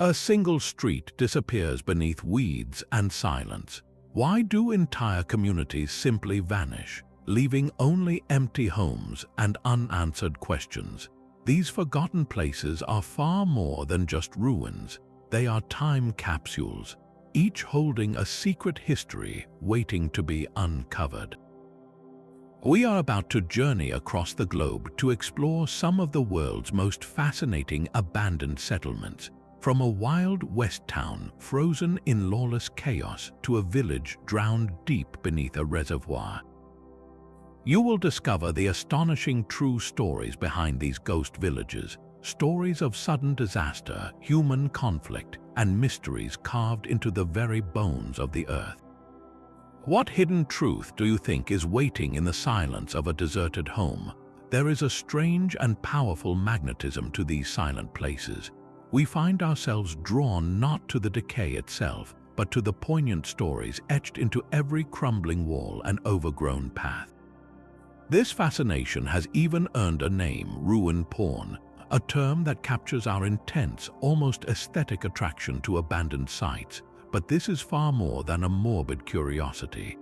A single street disappears beneath weeds and silence. Why do entire communities simply vanish, leaving only empty homes and unanswered questions? These forgotten places are far more than just ruins. They are time capsules, each holding a secret history waiting to be uncovered. We are about to journey across the globe to explore some of the world's most fascinating abandoned settlements, from a wild west town frozen in lawless chaos to a village drowned deep beneath a reservoir. You will discover the astonishing true stories behind these ghost villages, stories of sudden disaster, human conflict, and mysteries carved into the very bones of the earth. What hidden truth do you think is waiting in the silence of a deserted home? There is a strange and powerful magnetism to these silent places. We find ourselves drawn not to the decay itself, but to the poignant stories etched into every crumbling wall and overgrown path. This fascination has even earned a name, ruin porn, a term that captures our intense, almost aesthetic attraction to abandoned sites. But this is far more than a morbid curiosity.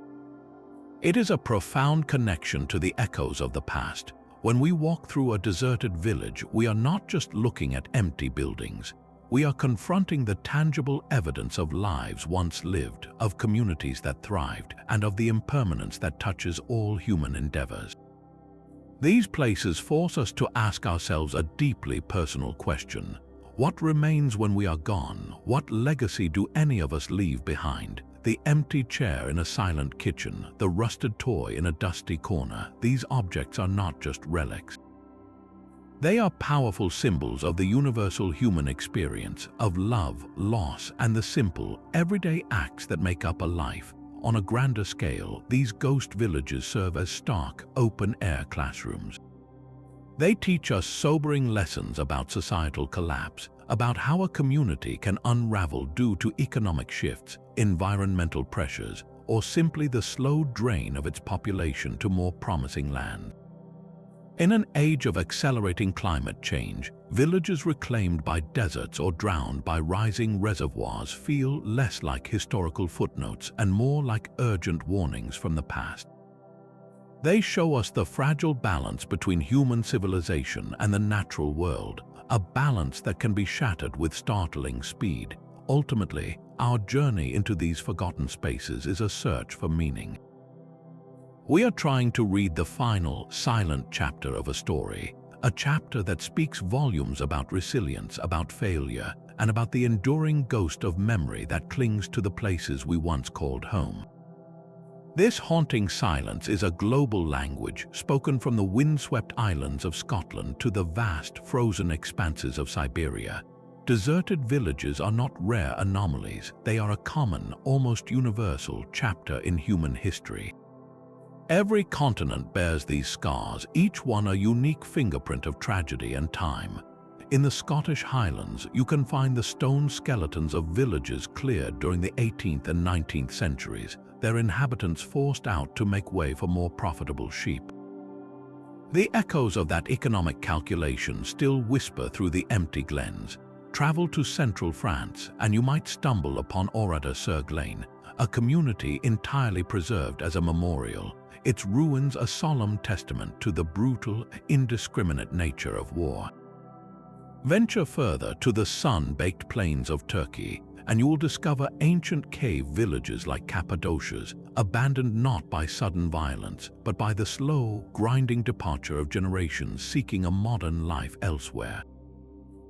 It is a profound connection to the echoes of the past. When we walk through a deserted village, we are not just looking at empty buildings. We are confronting the tangible evidence of lives once lived, of communities that thrived, and of the impermanence that touches all human endeavors. These places force us to ask ourselves a deeply personal question. What remains when we are gone? What legacy do any of us leave behind? The empty chair in a silent kitchen, the rusted toy in a dusty corner, these objects are not just relics. They are powerful symbols of the universal human experience, of love, loss, and the simple, everyday acts that make up a life. On a grander scale, these ghost villages serve as stark, open-air classrooms. They teach us sobering lessons about societal collapse, about how a community can unravel due to economic shifts, environmental pressures, or simply the slow drain of its population to more promising land. In an age of accelerating climate change, villages reclaimed by deserts or drowned by rising reservoirs feel less like historical footnotes and more like urgent warnings from the past. They show us the fragile balance between human civilization and the natural world, a balance that can be shattered with startling speed. Ultimately, our journey into these forgotten spaces is a search for meaning. We are trying to read the final, silent chapter of a story, a chapter that speaks volumes about resilience, about failure, and about the enduring ghost of memory that clings to the places we once called home. This haunting silence is a global language spoken from the windswept islands of Scotland to the vast, frozen expanses of Siberia. Deserted villages are not rare anomalies, they are a common, almost universal chapter in human history. Every continent bears these scars, each one a unique fingerprint of tragedy and time. In the Scottish Highlands, you can find the stone skeletons of villages cleared during the 18th and 19th centuries, their inhabitants forced out to make way for more profitable sheep. The echoes of that economic calculation still whisper through the empty glens. Travel to central France, and you might stumble upon Orada-sur-Glane, a community entirely preserved as a memorial, its ruins a solemn testament to the brutal, indiscriminate nature of war. Venture further to the sun-baked plains of Turkey, and you will discover ancient cave villages like Cappadocia's, abandoned not by sudden violence, but by the slow, grinding departure of generations seeking a modern life elsewhere.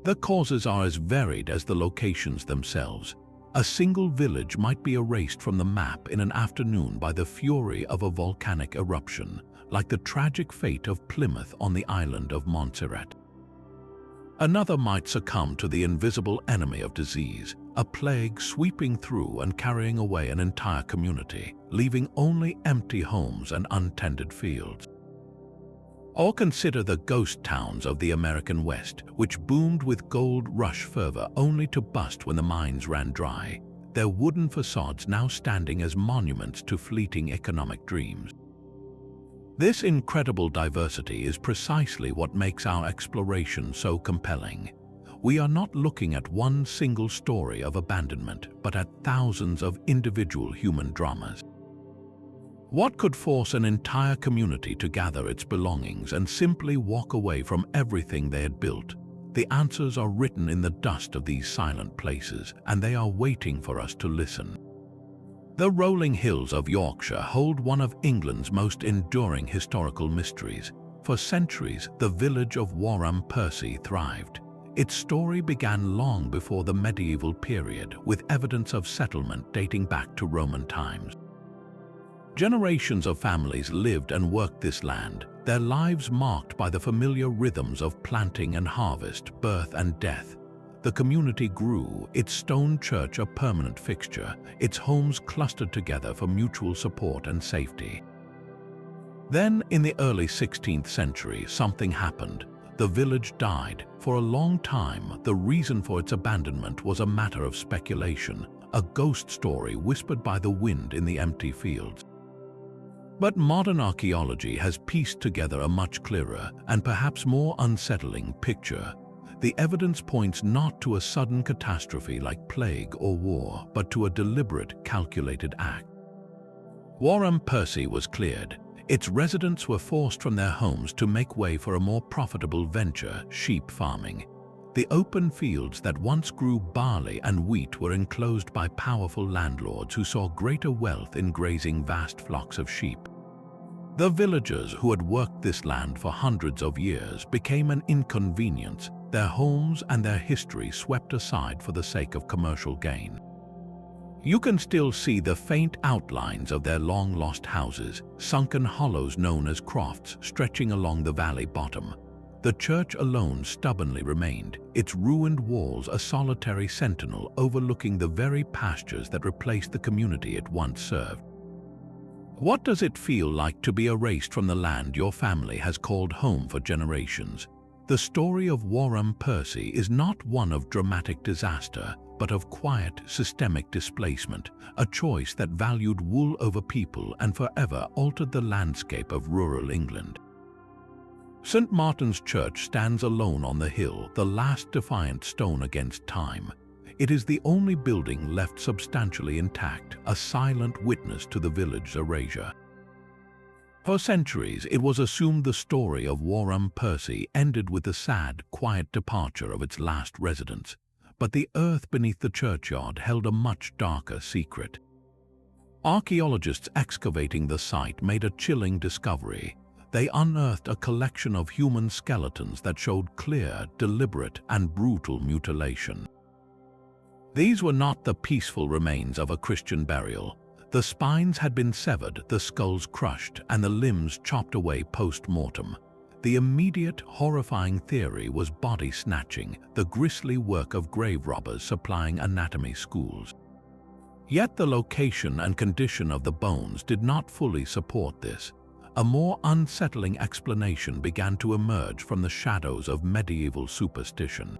The causes are as varied as the locations themselves. A single village might be erased from the map in an afternoon by the fury of a volcanic eruption, like the tragic fate of Plymouth on the island of Montserrat. Another might succumb to the invisible enemy of disease, a plague sweeping through and carrying away an entire community, leaving only empty homes and untended fields. Or consider the ghost towns of the American West, which boomed with gold rush fervor only to bust when the mines ran dry, their wooden facades now standing as monuments to fleeting economic dreams. This incredible diversity is precisely what makes our exploration so compelling. we are not looking at one single story of abandonment, but at thousands of individual human dramas. What could force an entire community to gather its belongings and simply walk away from everything they had built? The answers are written in the dust of these silent places, and they are waiting for us to listen. The rolling hills of Yorkshire hold one of England's most enduring historical mysteries. For centuries, the village of Wharram Percy thrived. Its story began long before the medieval period, with evidence of settlement dating back to Roman times. Generations of families lived and worked this land, their lives marked by the familiar rhythms of planting and harvest, birth and death. The community grew, its stone church a permanent fixture, its homes clustered together for mutual support and safety. Then, in the early 16th century, something happened. The village died. For a long time, the reason for its abandonment was a matter of speculation, a ghost story whispered by the wind in the empty fields. But modern archaeology has pieced together a much clearer and perhaps more unsettling picture. The evidence points not to a sudden catastrophe like plague or war, but to a deliberate, calculated act. Wharram Percy was cleared. Its residents were forced from their homes to make way for a more profitable venture, sheep farming. The open fields that once grew barley and wheat were enclosed by powerful landlords who saw greater wealth in grazing vast flocks of sheep. The villagers who had worked this land for hundreds of years became an inconvenience, their homes and their history swept aside for the sake of commercial gain. You can still see the faint outlines of their long-lost houses, sunken hollows known as crofts stretching along the valley bottom. The church alone stubbornly remained, its ruined walls a solitary sentinel overlooking the very pastures that replaced the community it once served. What does it feel like to be erased from the land your family has called home for generations? The story of Wharram Percy is not one of dramatic disaster, but of quiet, systemic displacement, a choice that valued wool over people and forever altered the landscape of rural England. St. Martin's Church stands alone on the hill, the last defiant stone against time. It is the only building left substantially intact, a silent witness to the village's erasure. For centuries, it was assumed the story of Wharram Percy ended with the sad, quiet departure of its last residents. But the earth beneath the churchyard held a much darker secret. Archaeologists excavating the site made a chilling discovery. They unearthed a collection of human skeletons that showed clear, deliberate, and brutal mutilation. These were not the peaceful remains of a Christian burial. The spines had been severed, the skulls crushed, and the limbs chopped away post-mortem. The immediate, horrifying theory was body snatching, the grisly work of grave robbers supplying anatomy schools. Yet the location and condition of the bones did not fully support this. A more unsettling explanation began to emerge from the shadows of medieval superstition.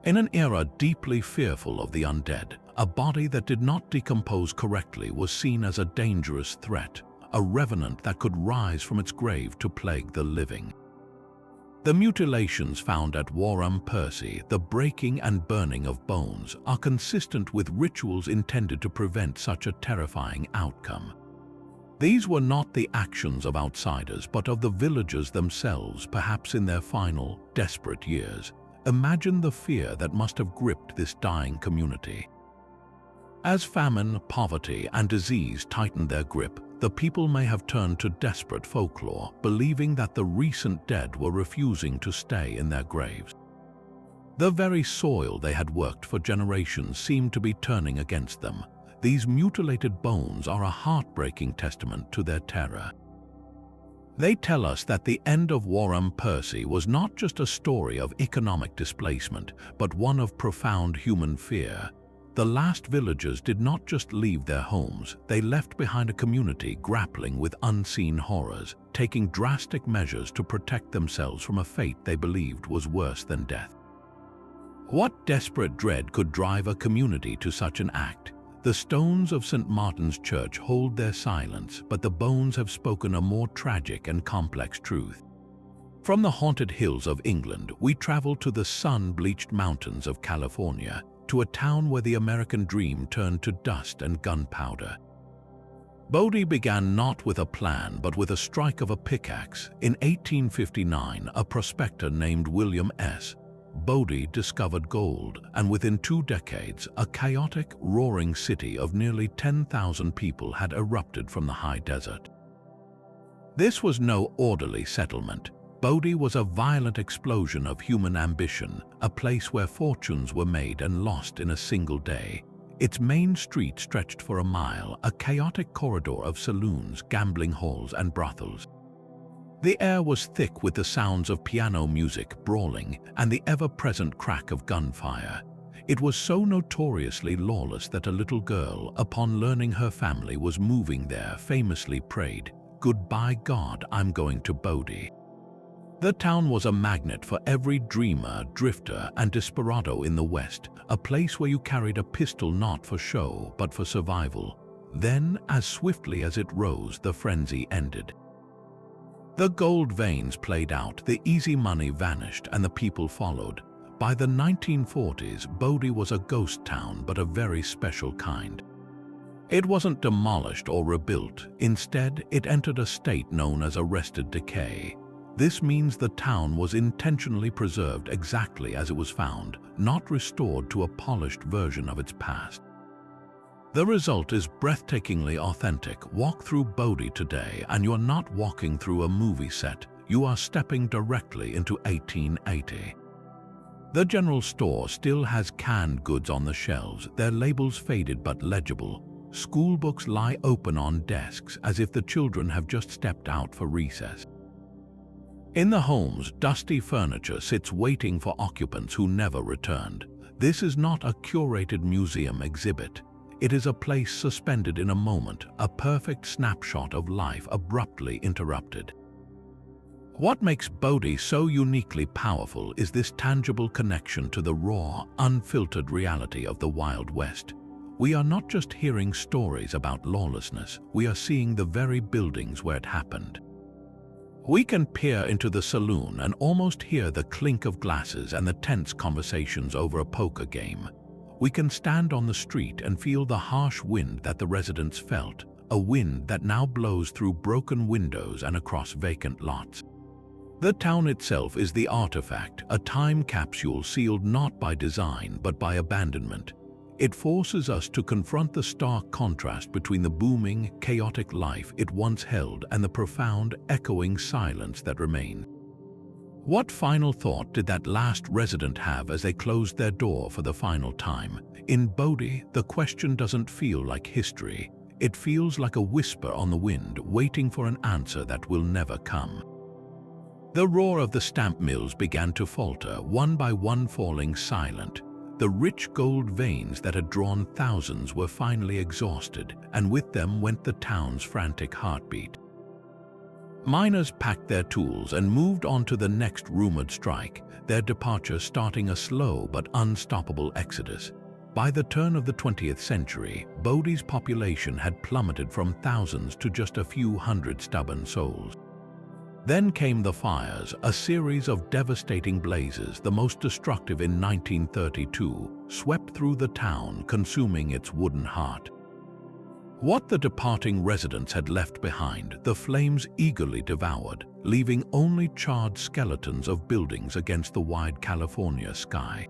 In an era deeply fearful of the undead, a body that did not decompose correctly was seen as a dangerous threat, a revenant that could rise from its grave to plague the living. The mutilations found at Wharram Percy, the breaking and burning of bones, are consistent with rituals intended to prevent such a terrifying outcome. These were not the actions of outsiders, but of the villagers themselves, perhaps in their final, desperate years. Imagine the fear that must have gripped this dying community. As famine, poverty, and disease tightened their grip, the people may have turned to desperate folklore, believing that the recent dead were refusing to stay in their graves. The very soil they had worked for generations seemed to be turning against them. These mutilated bones are a heartbreaking testament to their terror. They tell us that the end of Wharram Percy was not just a story of economic displacement, but one of profound human fear. The last villagers did not just leave their homes, they left behind a community grappling with unseen horrors, taking drastic measures to protect themselves from a fate they believed was worse than death. What desperate dread could drive a community to such an act? The stones of St. Martin's Church hold their silence, but the bones have spoken a more tragic and complex truth. From the haunted hills of England, we travel to the sun-bleached mountains of California, to a town where the American dream turned to dust and gunpowder. Bodie began not with a plan, but with a strike of a pickaxe. In 1859, a prospector named William S. Bodie discovered gold, and within 2 decades, a chaotic, roaring city of nearly 10,000 people had erupted from the high desert. This was no orderly settlement. Bodie was a violent explosion of human ambition, a place where fortunes were made and lost in a single day. Its main street stretched for a mile, a chaotic corridor of saloons, gambling halls, and brothels. The air was thick with the sounds of piano music, brawling, and the ever-present crack of gunfire. It was so notoriously lawless that a little girl, upon learning her family was moving there, famously prayed, "Goodbye God, I'm going to Bodie." The town was a magnet for every dreamer, drifter, and desperado in the West, a place where you carried a pistol not for show, but for survival. Then, as swiftly as it rose, the frenzy ended. The gold veins played out, the easy money vanished, and the people followed. By the 1940s, Bodie was a ghost town, but a very special kind. It wasn't demolished or rebuilt. Instead, it entered a state known as arrested decay. This means the town was intentionally preserved exactly as it was found, not restored to a polished version of its past. The result is breathtakingly authentic. Walk through Bodie today, and you're not walking through a movie set. You are stepping directly into 1880. The general store still has canned goods on the shelves, their labels faded but legible. School books lie open on desks as if the children have just stepped out for recess. In the homes, dusty furniture sits waiting for occupants who never returned. This is not a curated museum exhibit. It is a place suspended in a moment, a perfect snapshot of life abruptly interrupted. What makes Bodie so uniquely powerful is this tangible connection to the raw, unfiltered reality of the Wild West. We are not just hearing stories about lawlessness, we are seeing the very buildings where it happened. We can peer into the saloon and almost hear the clink of glasses and the tense conversations over a poker game. We can stand on the street and feel the harsh wind that the residents felt, a wind that now blows through broken windows and across vacant lots. The town itself is the artifact, a time capsule sealed not by design but by abandonment. It forces us to confront the stark contrast between the booming, chaotic life it once held and the profound, echoing silence that remained. What final thought did that last resident have as they closed their door for the final time? In Bodie, the question doesn't feel like history. It feels like a whisper on the wind, waiting for an answer that will never come. The roar of the stamp mills began to falter, one by one falling silent. The rich gold veins that had drawn thousands were finally exhausted, and with them went the town's frantic heartbeat. Miners packed their tools and moved on to the next rumored strike, their departure starting a slow but unstoppable exodus. By the turn of the 20th century, Bodie's population had plummeted from thousands to just a few hundred stubborn souls. Then came the fires, a series of devastating blazes, the most destructive in 1932, swept through the town, consuming its wooden heart. What the departing residents had left behind, the flames eagerly devoured, leaving only charred skeletons of buildings against the wide California sky.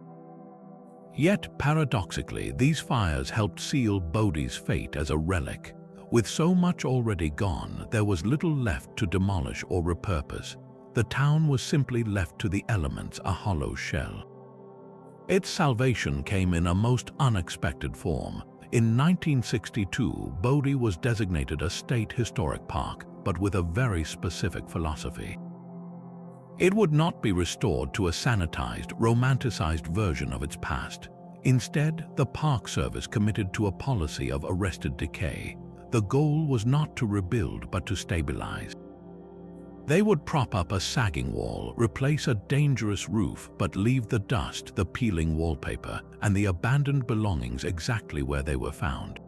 Yet, paradoxically, these fires helped seal Bodie's fate as a relic. With so much already gone, there was little left to demolish or repurpose. The town was simply left to the elements, a hollow shell. Its salvation came in a most unexpected form. In 1962, Bodie was designated a state historic park, but with a very specific philosophy. It would not be restored to a sanitized, romanticized version of its past. Instead, the Park Service committed to a policy of arrested decay. The goal was not to rebuild, but to stabilize. They would prop up a sagging wall, replace a dangerous roof, but leave the dust, the peeling wallpaper, and the abandoned belongings exactly where they were found.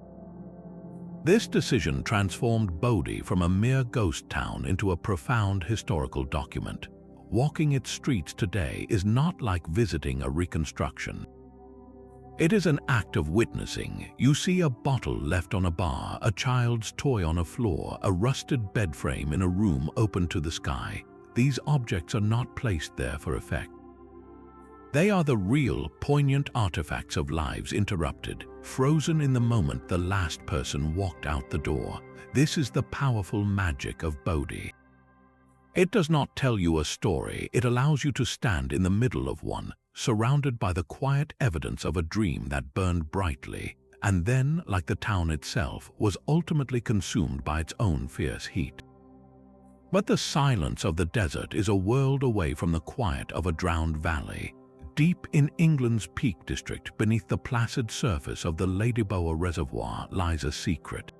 This decision transformed Bodie from a mere ghost town into a profound historical document, walking its streets today is not like visiting a reconstruction. It is an act of witnessing. You see a bottle left on a bar, a child's toy on a floor, a rusted bed frame in a room open to the sky. These objects are not placed there for effect. They are the real, poignant artifacts of lives interrupted, frozen in the moment the last person walked out the door. This is the powerful magic of Bodie. It does not tell you a story, it allows you to stand in the middle of one, surrounded by the quiet evidence of a dream that burned brightly, and then, like the town itself, was ultimately consumed by its own fierce heat. But the silence of the desert is a world away from the quiet of a drowned valley. Deep in England's Peak District, beneath the placid surface of the Ladybower Reservoir, lies a secret.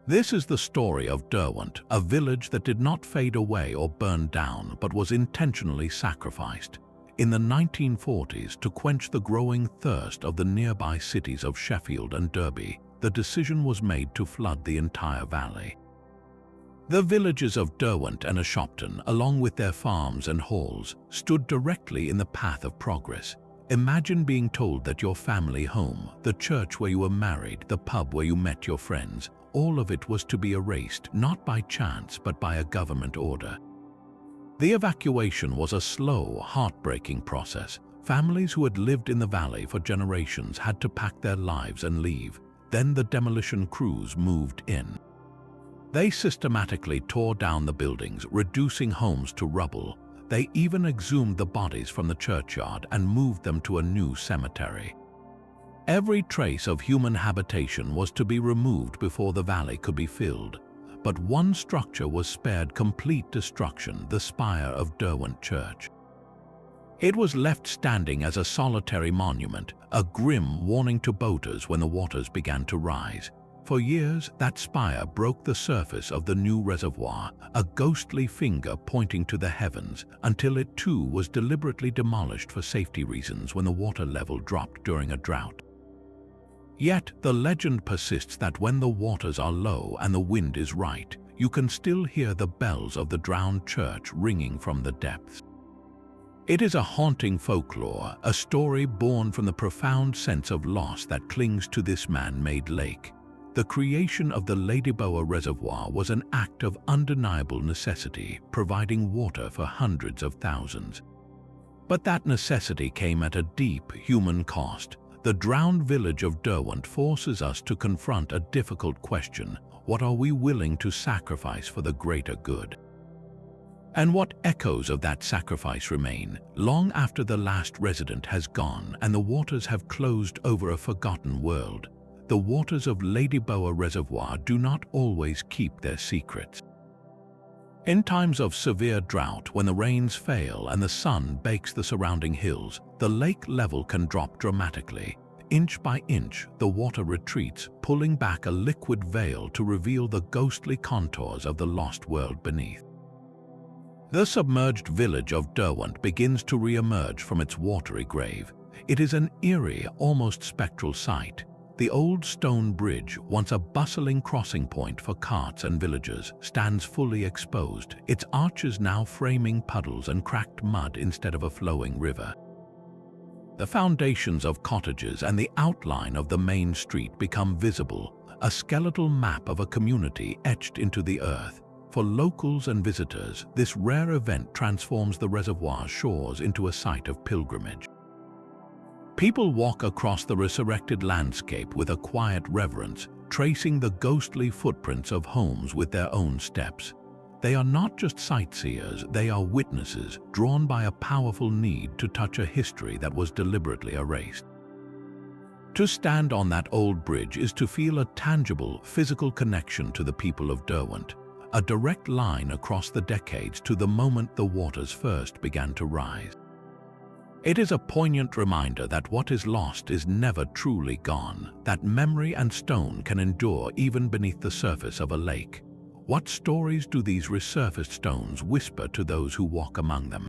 This is the story of Derwent, a village that did not fade away or burn down, but was intentionally sacrificed. In the 1940s, to quench the growing thirst of the nearby cities of Sheffield and Derby, the decision was made to flood the entire valley. The villages of Derwent and Shopton, along with their farms and halls, stood directly in the path of progress. Imagine being told that your family home, the church where you were married, the pub where you met your friends, all of it was to be erased, not by chance but by a government order. The evacuation was a slow, heartbreaking process. Families who had lived in the valley for generations had to pack their lives and leave. Then the demolition crews moved in. They systematically tore down the buildings, reducing homes to rubble. They even exhumed the bodies from the churchyard and moved them to a new cemetery. Every trace of human habitation was to be removed before the valley could be filled. But one structure was spared complete destruction, the spire of Derwent Church. It was left standing as a solitary monument, a grim warning to boaters when the waters began to rise. For years, that spire broke the surface of the new reservoir, a ghostly finger pointing to the heavens, until it too was deliberately demolished for safety reasons when the water level dropped during a drought. Yet, the legend persists that when the waters are low and the wind is right, you can still hear the bells of the drowned church ringing from the depths. It is a haunting folklore, a story born from the profound sense of loss that clings to this man-made lake. The creation of the Ladybower Reservoir was an act of undeniable necessity, providing water for hundreds of thousands. But that necessity came at a deep human cost. The drowned village of Derwent forces us to confront a difficult question: what are we willing to sacrifice for the greater good? And what echoes of that sacrifice remain, long after the last resident has gone and the waters have closed over a forgotten world? The waters of Ladybower Reservoir do not always keep their secrets. In times of severe drought, when the rains fail and the sun bakes the surrounding hills, the lake level can drop dramatically. Inch by inch, the water retreats, pulling back a liquid veil to reveal the ghostly contours of the lost world beneath. The submerged village of Derwent begins to re-emerge from its watery grave. It is an eerie, almost spectral sight. The old stone bridge, once a bustling crossing point for carts and villagers, stands fully exposed, its arches now framing puddles and cracked mud instead of a flowing river. The foundations of cottages and the outline of the main street become visible, a skeletal map of a community etched into the earth. For locals and visitors, this rare event transforms the reservoir's shores into a site of pilgrimage. People walk across the resurrected landscape with a quiet reverence, tracing the ghostly footprints of homes with their own steps. They are not just sightseers, they are witnesses, drawn by a powerful need to touch a history that was deliberately erased. To stand on that old bridge is to feel a tangible, physical connection to the people of Derwent, a direct line across the decades to the moment the waters first began to rise. It is a poignant reminder that what is lost is never truly gone, that memory and stone can endure even beneath the surface of a lake. What stories do these resurfaced stones whisper to those who walk among them?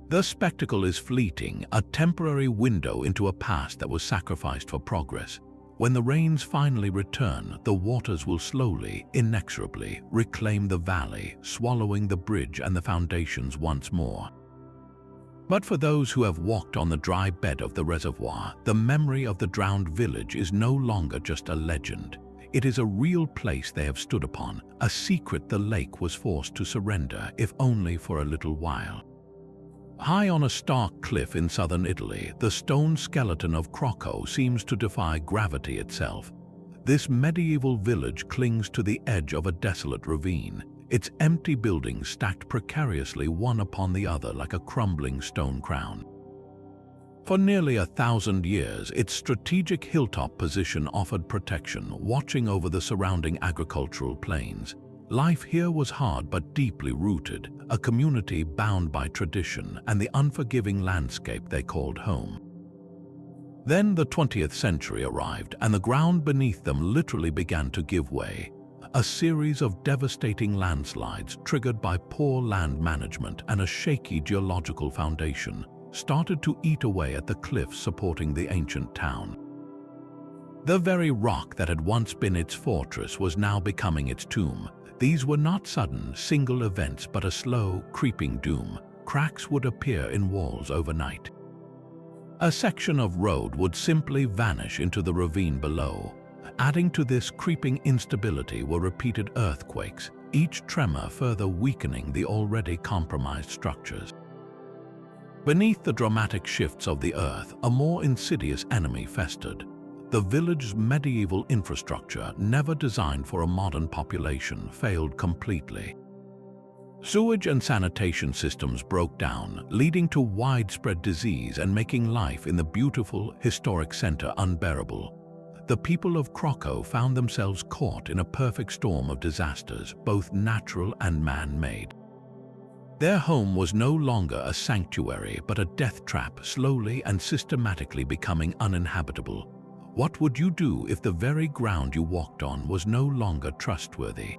The spectacle is fleeting, a temporary window into a past that was sacrificed for progress. When the rains finally return, the waters will slowly, inexorably reclaim the valley, swallowing the bridge and the foundations once more. But for those who have walked on the dry bed of the reservoir, the memory of the drowned village is no longer just a legend. It is a real place they have stood upon, a secret the lake was forced to surrender, if only for a little while. High on a stark cliff in southern Italy, the stone skeleton of Crocco seems to defy gravity itself. This medieval village clings to the edge of a desolate ravine, its empty buildings stacked precariously one upon the other like a crumbling stone crown. For nearly 1,000 years, its strategic hilltop position offered protection, watching over the surrounding agricultural plains. Life here was hard but deeply rooted, a community bound by tradition and the unforgiving landscape they called home. Then the 20th century arrived, and the ground beneath them literally began to give way. A series of devastating landslides triggered by poor land management and a shaky geological foundation started to eat away at the cliffs supporting the ancient town. The very rock that had once been its fortress was now becoming its tomb. These were not sudden, single events, but a slow, creeping doom. Cracks would appear in walls overnight. A section of road would simply vanish into the ravine below. Adding to this creeping instability were repeated earthquakes, each tremor further weakening the already compromised structures. Beneath the dramatic shifts of the earth, a more insidious enemy festered. The village's medieval infrastructure, never designed for a modern population, failed completely. Sewage and sanitation systems broke down, leading to widespread disease and making life in the beautiful, historic center unbearable. The people of Crocco found themselves caught in a perfect storm of disasters, both natural and man-made. Their home was no longer a sanctuary, but a death trap, slowly and systematically becoming uninhabitable. What would you do if the very ground you walked on was no longer trustworthy?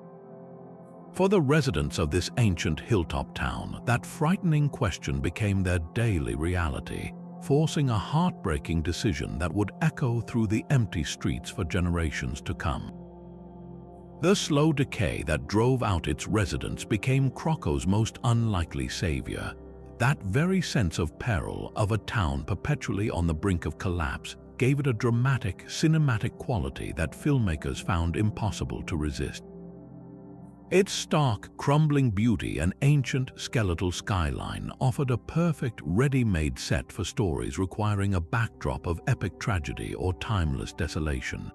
For the residents of this ancient hilltop town, that frightening question became their daily reality, forcing a heartbreaking decision that would echo through the empty streets for generations to come. The slow decay that drove out its residents became Crocco's most unlikely savior. That very sense of peril, of a town perpetually on the brink of collapse, gave it a dramatic, cinematic quality that filmmakers found impossible to resist. Its stark, crumbling beauty and ancient, skeletal skyline offered a perfect, ready-made set for stories requiring a backdrop of epic tragedy or timeless desolation.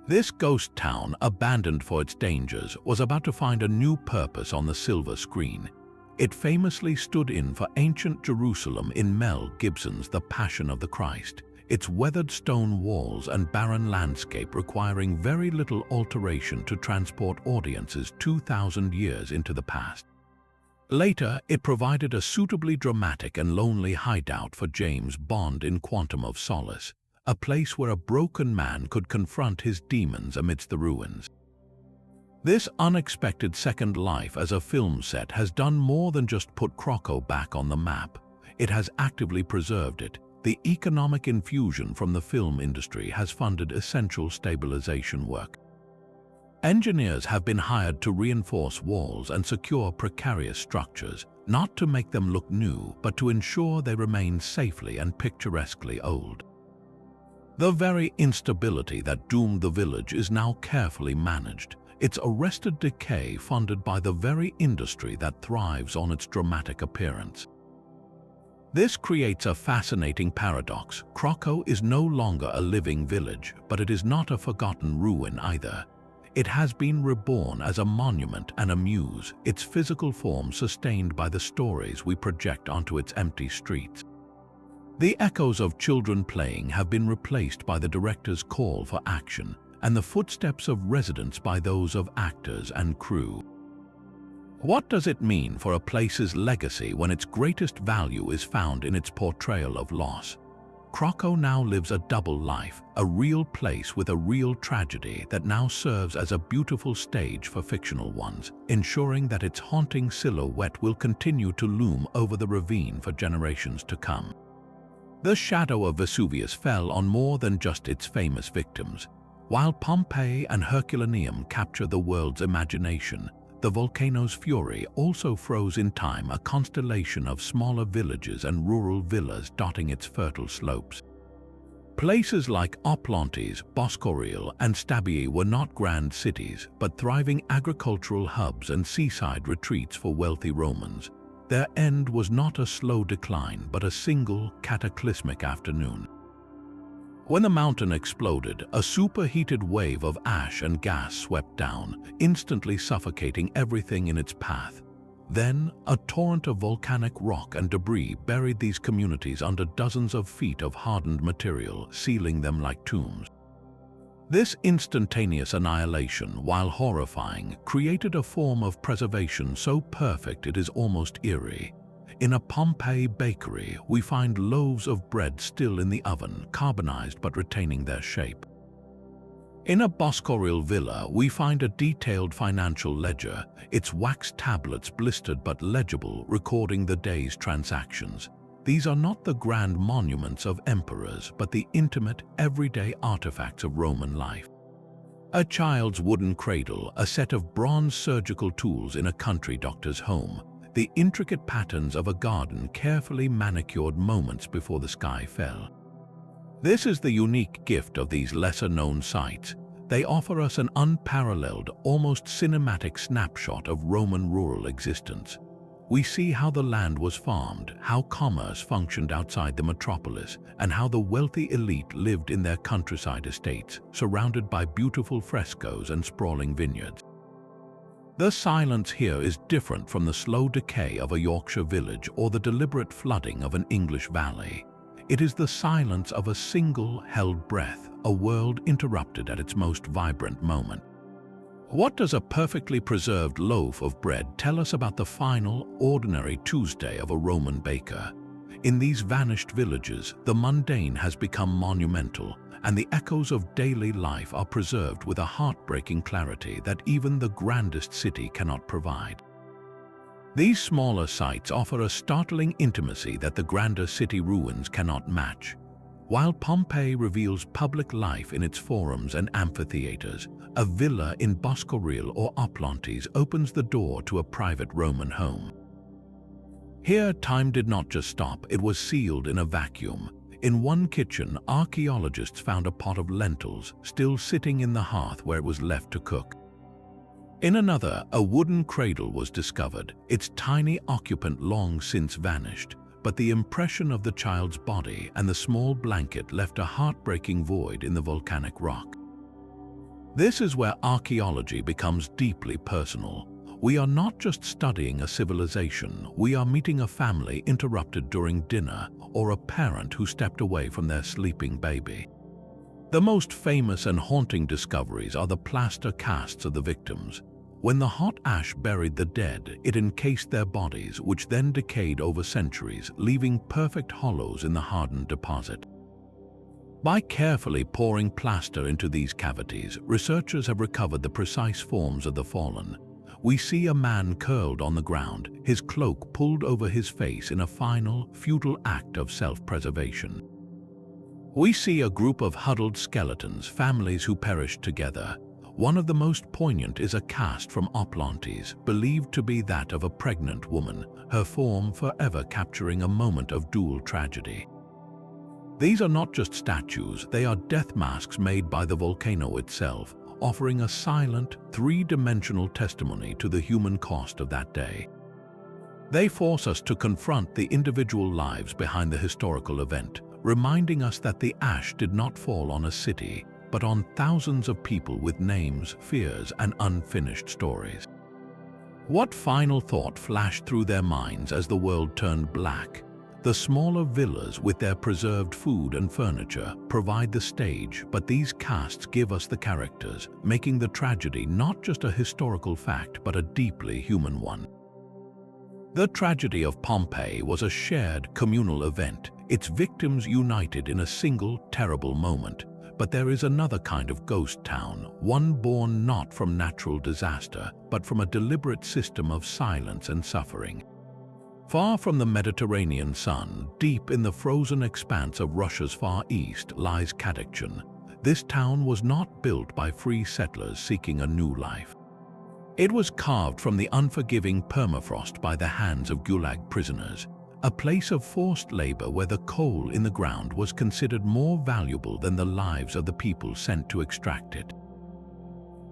This ghost town, abandoned for its dangers, was about to find a new purpose on the silver screen. It famously stood in for ancient Jerusalem in Mel Gibson's The Passion of the Christ, its weathered stone walls and barren landscape requiring very little alteration to transport audiences 2,000 years into the past. Later, it provided a suitably dramatic and lonely hideout for James Bond in Quantum of Solace, a place where a broken man could confront his demons amidst the ruins. This unexpected second life as a film set has done more than just put Crocco back on the map. It has actively preserved it. The economic infusion from the film industry has funded essential stabilization work. Engineers have been hired to reinforce walls and secure precarious structures, not to make them look new, but to ensure they remain safely and picturesquely old. The very instability that doomed the village is now carefully managed, its arrested decay funded by the very industry that thrives on its dramatic appearance. This creates a fascinating paradox. Crocco is no longer a living village, but it is not a forgotten ruin either. It has been reborn as a monument and a muse, its physical form sustained by the stories we project onto its empty streets. The echoes of children playing have been replaced by the director's call for action, and the footsteps of residents by those of actors and crew. What does it mean for a place's legacy when its greatest value is found in its portrayal of loss? Crocco now lives a double life, a real place with a real tragedy that now serves as a beautiful stage for fictional ones, ensuring that its haunting silhouette will continue to loom over the ravine for generations to come. The shadow of Vesuvius fell on more than just its famous victims. While Pompeii and Herculaneum capture the world's imagination, the volcano's fury also froze in time a constellation of smaller villages and rural villas dotting its fertile slopes. Places like Oplontes, Boscoreal, and Stabiae were not grand cities, but thriving agricultural hubs and seaside retreats for wealthy Romans. Their end was not a slow decline, but a single, cataclysmic afternoon. When the mountain exploded, a superheated wave of ash and gas swept down, instantly suffocating everything in its path. Then, a torrent of volcanic rock and debris buried these communities under dozens of feet of hardened material, sealing them like tombs. This instantaneous annihilation, while horrifying, created a form of preservation so perfect it is almost eerie. In a Pompeii bakery, we find loaves of bread still in the oven, carbonized but retaining their shape. In a Boscoreal villa, we find a detailed financial ledger, its wax tablets blistered but legible, recording the day's transactions. These are not the grand monuments of emperors, but the intimate, everyday artifacts of Roman life. A child's wooden cradle, a set of bronze surgical tools in a country doctor's home, the intricate patterns of a garden carefully manicured moments before the sky fell. This is the unique gift of these lesser-known sites. They offer us an unparalleled, almost cinematic snapshot of Roman rural existence. We see how the land was farmed, how commerce functioned outside the metropolis, and how the wealthy elite lived in their countryside estates, surrounded by beautiful frescoes and sprawling vineyards. The silence here is different from the slow decay of a Yorkshire village or the deliberate flooding of an English valley. It is the silence of a single held breath, a world interrupted at its most vibrant moment. What does a perfectly preserved loaf of bread tell us about the final, ordinary Tuesday of a Roman baker? In these vanished villages, the mundane has become monumental, and the echoes of daily life are preserved with a heartbreaking clarity that even the grandest city cannot provide. These smaller sites offer a startling intimacy that the grander city ruins cannot match. While Pompeii reveals public life in its forums and amphitheaters, a villa in Boscoreal or Oplontes opens the door to a private Roman home. Here, time did not just stop, it was sealed in a vacuum. In one kitchen, archaeologists found a pot of lentils still sitting in the hearth where it was left to cook. In another, a wooden cradle was discovered, its tiny occupant long since vanished, but the impression of the child's body and the small blanket left a heartbreaking void in the volcanic rock. This is where archaeology becomes deeply personal. We are not just studying a civilization, we are meeting a family interrupted during dinner or a parent who stepped away from their sleeping baby. The most famous and haunting discoveries are the plaster casts of the victims. When the hot ash buried the dead, it encased their bodies, which then decayed over centuries, leaving perfect hollows in the hardened deposit. By carefully pouring plaster into these cavities, researchers have recovered the precise forms of the fallen. We see a man curled on the ground, his cloak pulled over his face in a final, futile act of self-preservation. We see a group of huddled skeletons, families who perished together. One of the most poignant is a cast from Oplontes, believed to be that of a pregnant woman, her form forever capturing a moment of dual tragedy. These are not just statues, they are death masks made by the volcano itself, offering a silent, three-dimensional testimony to the human cost of that day. They force us to confront the individual lives behind the historical event, reminding us that the ash did not fall on a city, but on thousands of people with names, fears, and unfinished stories. What final thought flashed through their minds as the world turned black? The smaller villas with their preserved food and furniture provide the stage, but these casts give us the characters, making the tragedy not just a historical fact but a deeply human one. The tragedy of Pompeii was a shared communal event, its victims united in a single terrible moment. But there is another kind of ghost town, one born not from natural disaster, but from a deliberate system of silence and suffering. Far from the Mediterranean sun, deep in the frozen expanse of Russia's far east, lies Kadykchan. This town was not built by free settlers seeking a new life. It was carved from the unforgiving permafrost by the hands of Gulag prisoners, a place of forced labor where the coal in the ground was considered more valuable than the lives of the people sent to extract it.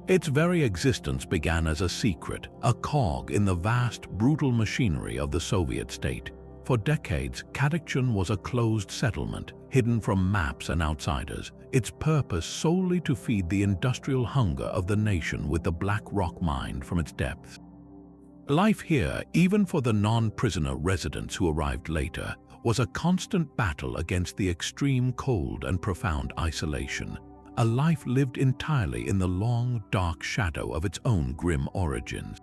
Its very existence began as a secret, a cog in the vast, brutal machinery of the Soviet state. For decades, Kadykchan was a closed settlement, hidden from maps and outsiders, its purpose solely to feed the industrial hunger of the nation with the black rock mined from its depths. Life here, even for the non-prisoner residents who arrived later, was a constant battle against the extreme cold and profound isolation, a life lived entirely in the long, dark shadow of its own grim origins.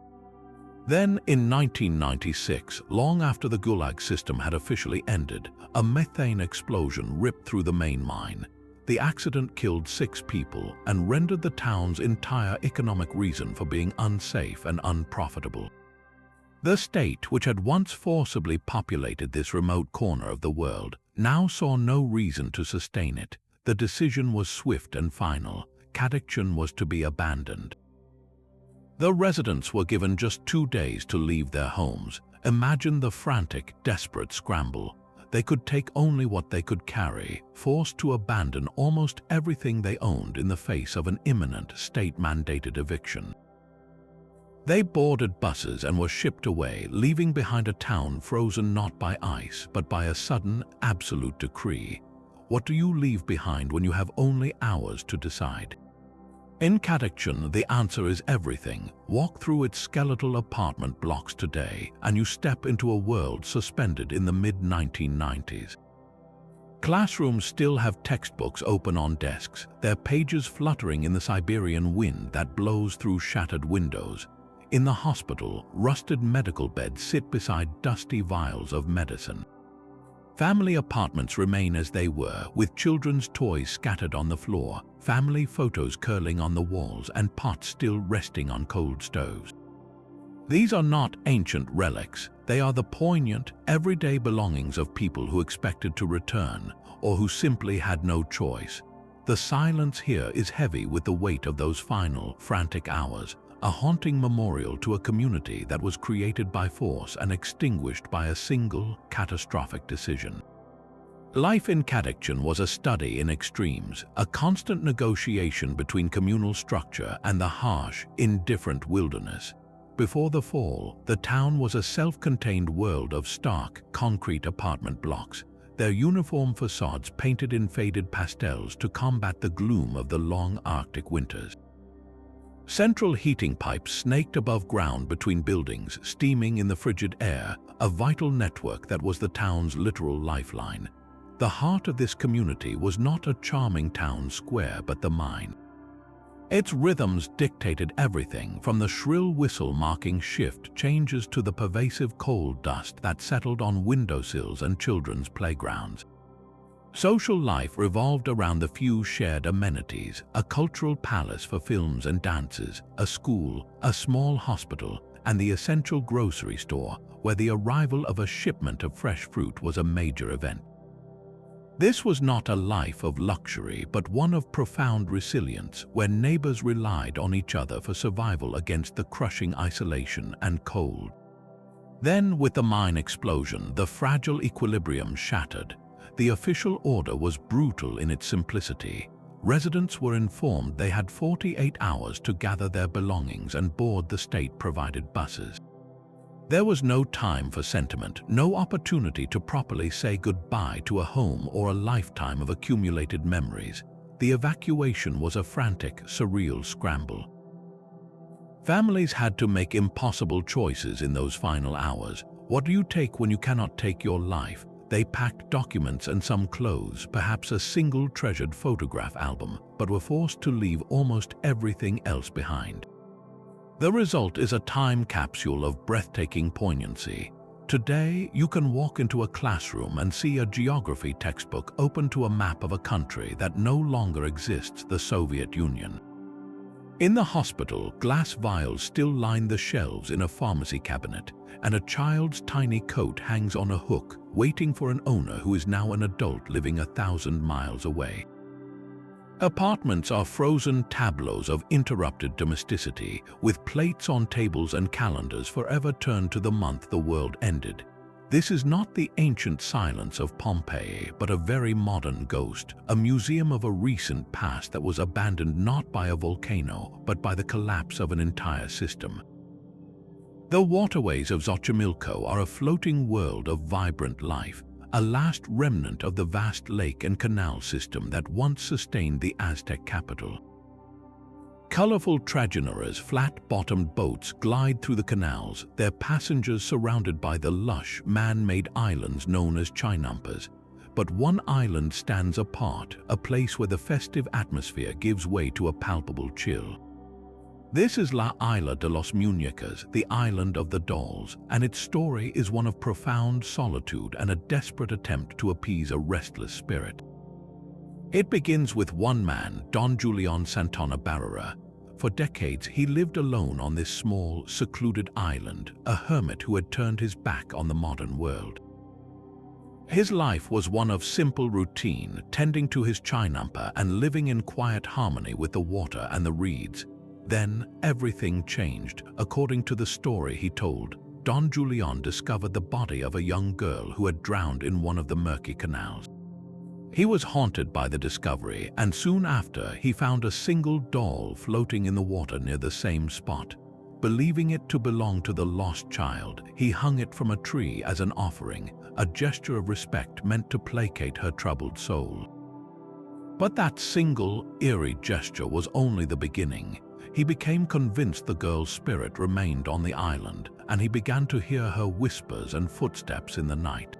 Then, in 1996, long after the Gulag system had officially ended, a methane explosion ripped through the main mine. The accident killed 6 people and rendered the town's entire economic reason for being unsafe and unprofitable. The state, which had once forcibly populated this remote corner of the world, now saw no reason to sustain it. The decision was swift and final. Kadykchan was to be abandoned. The residents were given just 2 days to leave their homes. Imagine the frantic, desperate scramble. They could take only what they could carry, forced to abandon almost everything they owned in the face of an imminent state-mandated eviction. They boarded buses and were shipped away, leaving behind a town frozen not by ice, but by a sudden, absolute decree. What do you leave behind when you have only hours to decide? In Kadykchan, the answer is everything. Walk through its skeletal apartment blocks today, and you step into a world suspended in the mid-1990s. Classrooms still have textbooks open on desks, their pages fluttering in the Siberian wind that blows through shattered windows. In the hospital, rusted medical beds sit beside dusty vials of medicine. Family apartments remain as they were, with children's toys scattered on the floor, family photos curling on the walls, and pots still resting on cold stoves. These are not ancient relics. They are the poignant, everyday belongings of people who expected to return, or who simply had no choice. The silence here is heavy with the weight of those final, frantic hours, a haunting memorial to a community that was created by force and extinguished by a single, catastrophic decision. Life in Kadykchan was a study in extremes, a constant negotiation between communal structure and the harsh, indifferent wilderness. Before the fall, the town was a self-contained world of stark, concrete apartment blocks, their uniform facades painted in faded pastels to combat the gloom of the long Arctic winters. Central heating pipes snaked above ground between buildings, steaming in the frigid air, a vital network that was the town's literal lifeline. The heart of this community was not a charming town square, but the mine. Its rhythms dictated everything from the shrill whistle marking shift changes to the pervasive coal dust that settled on windowsills and children's playgrounds. Social life revolved around the few shared amenities, a cultural palace for films and dances, a school, a small hospital, and the essential grocery store, where the arrival of a shipment of fresh fruit was a major event. This was not a life of luxury, but one of profound resilience, where neighbors relied on each other for survival against the crushing isolation and cold. Then, with the mine explosion, the fragile equilibrium shattered. The official order was brutal in its simplicity. Residents were informed they had 48 hours to gather their belongings and board the state-provided buses. There was no time for sentiment, no opportunity to properly say goodbye to a home or a lifetime of accumulated memories. The evacuation was a frantic, surreal scramble. Families had to make impossible choices in those final hours. What do you take when you cannot take your life? They packed documents and some clothes, perhaps a single treasured photograph album, but were forced to leave almost everything else behind. The result is a time capsule of breathtaking poignancy. Today, you can walk into a classroom and see a geography textbook open to a map of a country that no longer exists, the Soviet Union. In the hospital, glass vials still line the shelves in a pharmacy cabinet, and a child's tiny coat hangs on a hook, waiting for an owner who is now an adult living 1,000 miles away. Apartments are frozen tableaus of interrupted domesticity, with plates on tables and calendars forever turned to the month the world ended. This is not the ancient silence of Pompeii, but a very modern ghost, a museum of a recent past that was abandoned not by a volcano, but by the collapse of an entire system. The waterways of Xochimilco are a floating world of vibrant life, a last remnant of the vast lake and canal system that once sustained the Aztec capital. Colorful traginaras, flat-bottomed boats glide through the canals, their passengers surrounded by the lush, man-made islands known as chinampas. But one island stands apart, a place where the festive atmosphere gives way to a palpable chill. This is La Isla de los Muñecas, the island of the dolls, and its story is one of profound solitude and a desperate attempt to appease a restless spirit. It begins with one man, Don Julian Santana Barrera. For decades, he lived alone on this small, secluded island, a hermit who had turned his back on the modern world. His life was one of simple routine, tending to his chinampa and living in quiet harmony with the water and the reeds. Then, everything changed. According to the story he told, Don Julian discovered the body of a young girl who had drowned in one of the murky canals. He was haunted by the discovery, and soon after, he found a single doll floating in the water near the same spot. Believing it to belong to the lost child, he hung it from a tree as an offering, a gesture of respect meant to placate her troubled soul. But that single, eerie gesture was only the beginning. He became convinced the girl's spirit remained on the island, and he began to hear her whispers and footsteps in the night.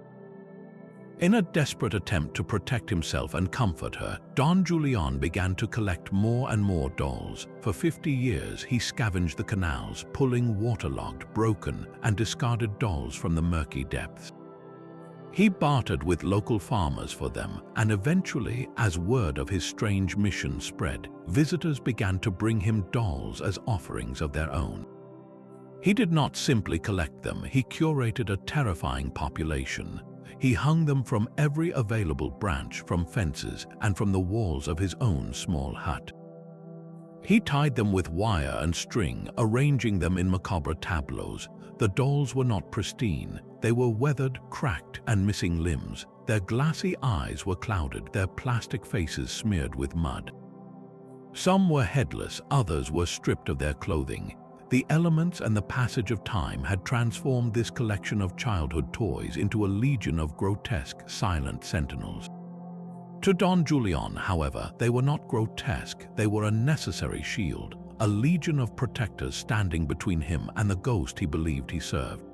In a desperate attempt to protect himself and comfort her, Don Julian began to collect more and more dolls. For 50 years, he scavenged the canals, pulling waterlogged, broken, and discarded dolls from the murky depths. He bartered with local farmers for them, and eventually, as word of his strange mission spread, visitors began to bring him dolls as offerings of their own. He did not simply collect them, he curated a terrifying population. He hung them from every available branch, from fences, and from the walls of his own small hut. He tied them with wire and string, arranging them in macabre tableaus. The dolls were not pristine. They were weathered, cracked, and missing limbs. Their glassy eyes were clouded, their plastic faces smeared with mud. Some were headless, others were stripped of their clothing. The elements and the passage of time had transformed this collection of childhood toys into a legion of grotesque, silent sentinels. To Don Julian, however, they were not grotesque, they were a necessary shield, a legion of protectors standing between him and the ghost he believed he served.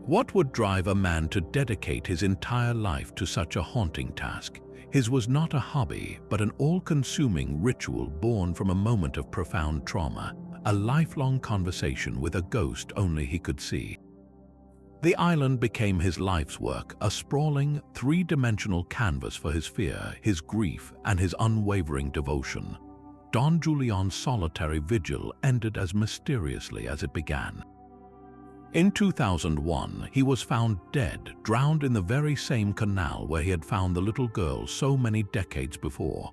What would drive a man to dedicate his entire life to such a haunting task? His was not a hobby, but an all-consuming ritual born from a moment of profound trauma, a lifelong conversation with a ghost only he could see. The island became his life's work, a sprawling, three-dimensional canvas for his fear, his grief, and his unwavering devotion. Don Julian's solitary vigil ended as mysteriously as it began. In 2001, he was found dead, drowned in the very same canal where he had found the little girl so many decades before.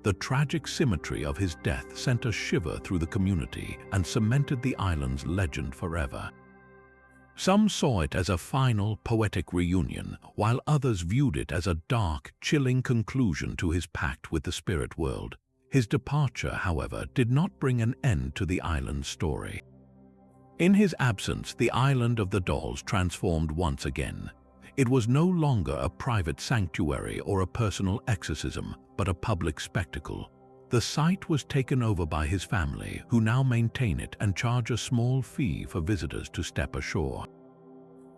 The tragic symmetry of his death sent a shiver through the community and cemented the island's legend forever. Some saw it as a final, poetic reunion, while others viewed it as a dark, chilling conclusion to his pact with the spirit world. His departure, however, did not bring an end to the island's story. In his absence, the island of the dolls transformed once again. It was no longer a private sanctuary or a personal exorcism, but a public spectacle. The site was taken over by his family, who now maintain it and charge a small fee for visitors to step ashore.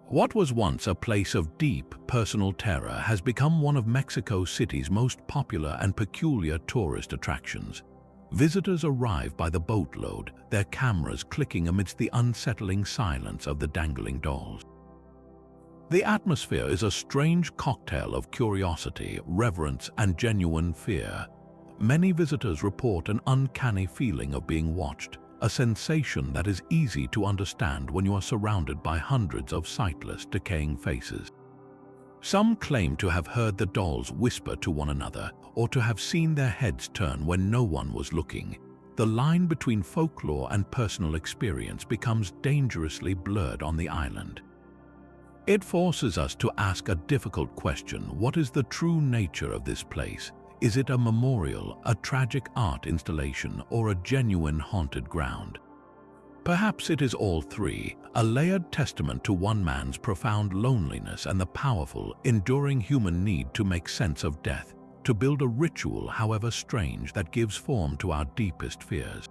What was once a place of deep, personal terror has become one of Mexico City's most popular and peculiar tourist attractions. Visitors arrive by the boatload, their cameras clicking amidst the unsettling silence of the dangling dolls. The atmosphere is a strange cocktail of curiosity, reverence, and genuine fear. many visitors report an uncanny feeling of being watched, a sensation that is easy to understand when you are surrounded by hundreds of sightless, decaying faces. Some claim to have heard the dolls whisper to one another or to have seen their heads turn when no one was looking. The line between folklore and personal experience becomes dangerously blurred on the island. It forces us to ask a difficult question: what is the true nature of this place? Is it a memorial, a tragic art installation, or a genuine haunted ground? Perhaps it is all three, a layered testament to one man's profound loneliness and the powerful, enduring human need to make sense of death, to build a ritual, however strange, that gives form to our deepest fears.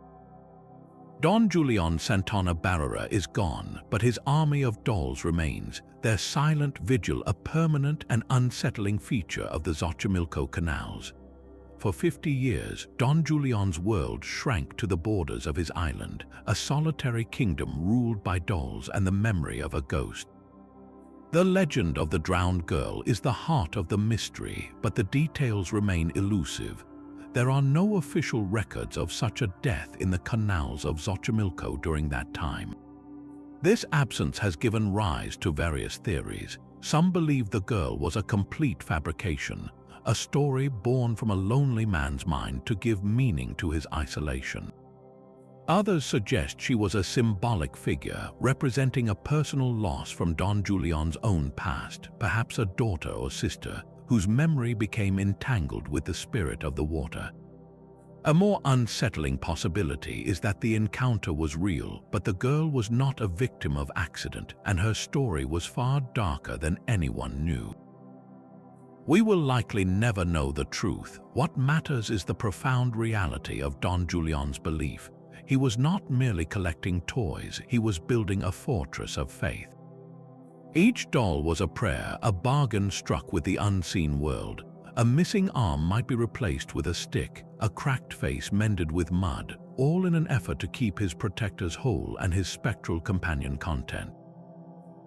Don Julian Santana Barrera is gone, but his army of dolls remains, their silent vigil a permanent and unsettling feature of the Xochimilco canals. For 50 years, Don Julian's world shrank to the borders of his island, a solitary kingdom ruled by dolls and the memory of a ghost. The legend of the drowned girl is the heart of the mystery, but the details remain elusive. There are no official records of such a death in the canals of Xochimilco during that time. This absence has given rise to various theories. Some believe the girl was a complete fabrication, a story born from a lonely man's mind to give meaning to his isolation. Others suggest she was a symbolic figure, representing a personal loss from Don Julian's own past, perhaps a daughter or sister, whose memory became entangled with the spirit of the water. A more unsettling possibility is that the encounter was real, but the girl was not a victim of accident, and her story was far darker than anyone knew. We will likely never know the truth. What matters is the profound reality of Don Julian's belief. He was not merely collecting toys, he was building a fortress of faith. Each doll was a prayer, a bargain struck with the unseen world. A missing arm might be replaced with a stick, a cracked face mended with mud, all in an effort to keep his protectors whole and his spectral companion content.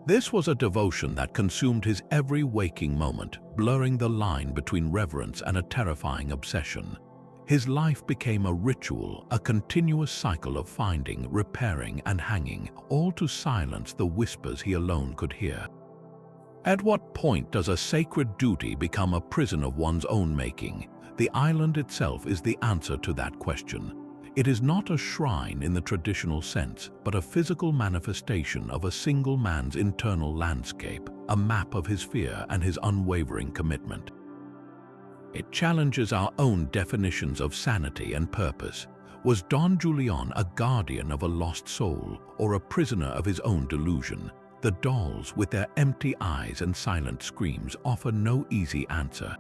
This was a devotion that consumed his every waking moment, blurring the line between reverence and a terrifying obsession. His life became a ritual, a continuous cycle of finding, repairing, and hanging, all to silence the whispers he alone could hear. At what point does a sacred duty become a prison of one's own making? The island itself is the answer to that question. It is not a shrine in the traditional sense, but a physical manifestation of a single man's internal landscape, a map of his fear and his unwavering commitment. It challenges our own definitions of sanity and purpose. Was Don Julian a guardian of a lost soul, or a prisoner of his own delusion? The dolls, with their empty eyes and silent screams, offer no easy answer.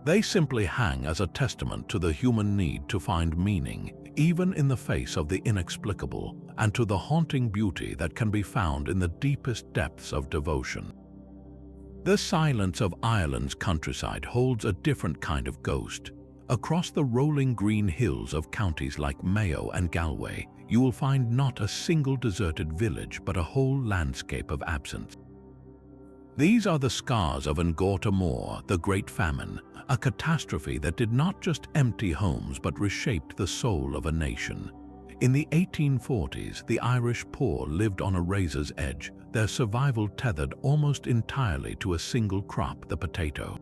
They simply hang as a testament to the human need to find meaning, even in the face of the inexplicable, and to the haunting beauty that can be found in the deepest depths of devotion. The silence of Ireland's countryside holds a different kind of ghost. Across the rolling green hills of counties like Mayo and Galway, you will find not a single deserted village but a whole landscape of absence. These are the scars of Ngorta Mór, the Great Famine, a catastrophe that did not just empty homes but reshaped the soul of a nation. In the 1840s, the Irish poor lived on a razor's edge, their survival tethered almost entirely to a single crop, the potato.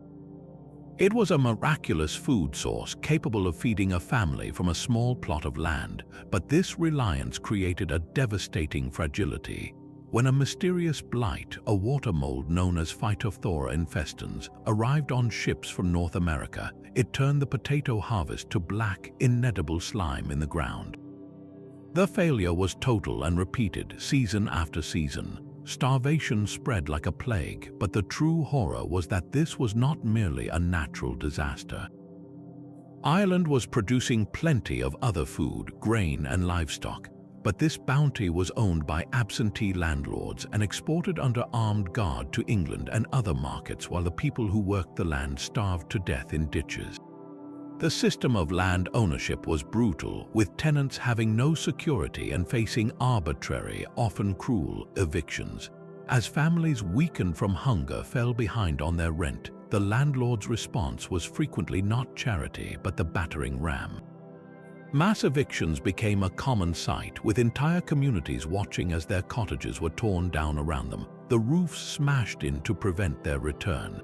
It was a miraculous food source capable of feeding a family from a small plot of land, but this reliance created a devastating fragility. When a mysterious blight, a water mold known as Phytophthora infestans, arrived on ships from North America, it turned the potato harvest to black, inedible slime in the ground. The failure was total and repeated season after season. Starvation spread like a plague, but the true horror was that this was not merely a natural disaster. Ireland was producing plenty of other food, grain and livestock, but this bounty was owned by absentee landlords and exported under armed guard to England and other markets while the people who worked the land starved to death in ditches. The system of land ownership was brutal, with tenants having no security and facing arbitrary, often cruel, evictions. As families weakened from hunger fell behind on their rent, the landlord's response was frequently not charity but the battering ram. Mass evictions became a common sight, with entire communities watching as their cottages were torn down around them, the roofs smashed in to prevent their return.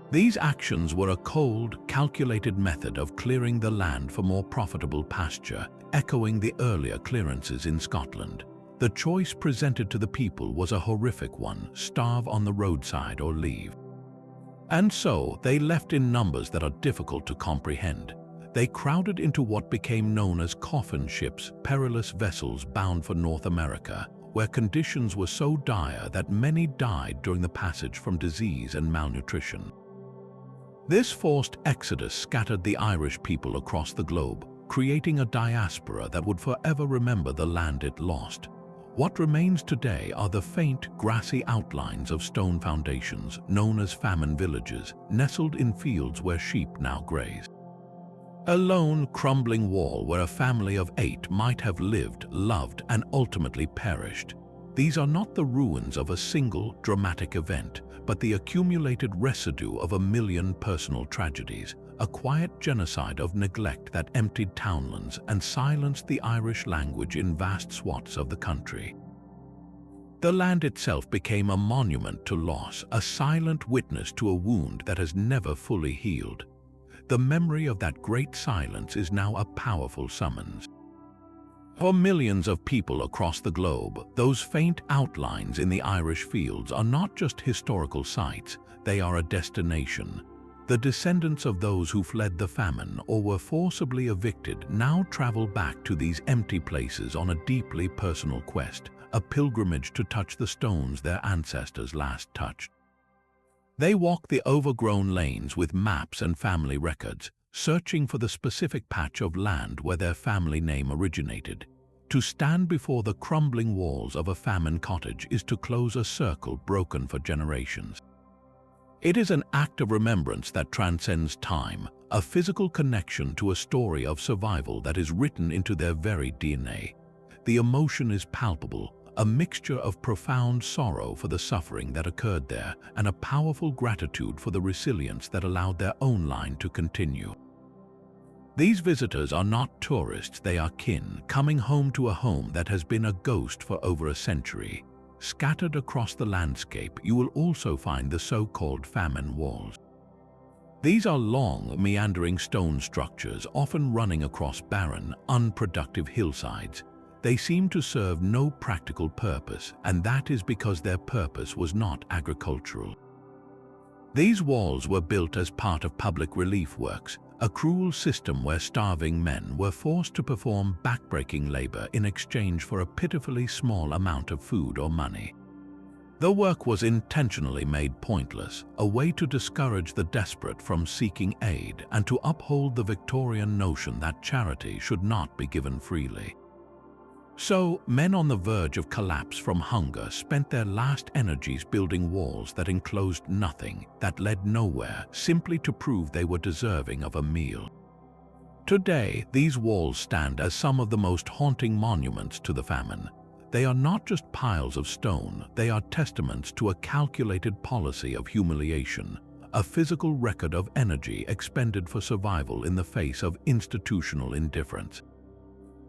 These actions were a cold, calculated method of clearing the land for more profitable pasture, echoing the earlier clearances in Scotland. The choice presented to the people was a horrific one: starve on the roadside or leave. And so they left in numbers that are difficult to comprehend. They crowded into what became known as coffin ships, perilous vessels bound for North America, where conditions were so dire that many died during the passage from disease and malnutrition. This forced exodus scattered the Irish people across the globe, creating a diaspora that would forever remember the land it lost. What remains today are the faint, grassy outlines of stone foundations, known as famine villages, nestled in fields where sheep now graze. A lone, crumbling wall where a family of 8 might have lived, loved, and ultimately perished. These are not the ruins of a single, dramatic event, but the accumulated residue of 1 million personal tragedies, a quiet genocide of neglect that emptied townlands and silenced the Irish language in vast swaths of the country. The land itself became a monument to loss, a silent witness to a wound that has never fully healed. The memory of that great silence is now a powerful summons. For millions of people across the globe, those faint outlines in the Irish fields are not just historical sites, they are a destination. The descendants of those who fled the famine or were forcibly evicted now travel back to these empty places on a deeply personal quest, a pilgrimage to touch the stones their ancestors last touched. They walk the overgrown lanes with maps and family records, searching for the specific patch of land where their family name originated. To stand before the crumbling walls of a famine cottage is to close a circle broken for generations. It is an act of remembrance that transcends time, a physical connection to a story of survival that is written into their very DNA. The emotion is palpable, a mixture of profound sorrow for the suffering that occurred there and a powerful gratitude for the resilience that allowed their own line to continue. These visitors are not tourists, they are kin, coming home to a home that has been a ghost for over a century. Scattered across the landscape, you will also find the so-called famine walls. These are long, meandering stone structures, often running across barren, unproductive hillsides. They seem to serve no practical purpose, and that is because their purpose was not agricultural. These walls were built as part of public relief works, a cruel system where starving men were forced to perform backbreaking labor in exchange for a pitifully small amount of food or money. The work was intentionally made pointless, a way to discourage the desperate from seeking aid and to uphold the Victorian notion that charity should not be given freely. So, men on the verge of collapse from hunger spent their last energies building walls that enclosed nothing, that led nowhere, simply to prove they were deserving of a meal. Today, these walls stand as some of the most haunting monuments to the famine. They are not just piles of stone, they are testaments to a calculated policy of humiliation, a physical record of energy expended for survival in the face of institutional indifference.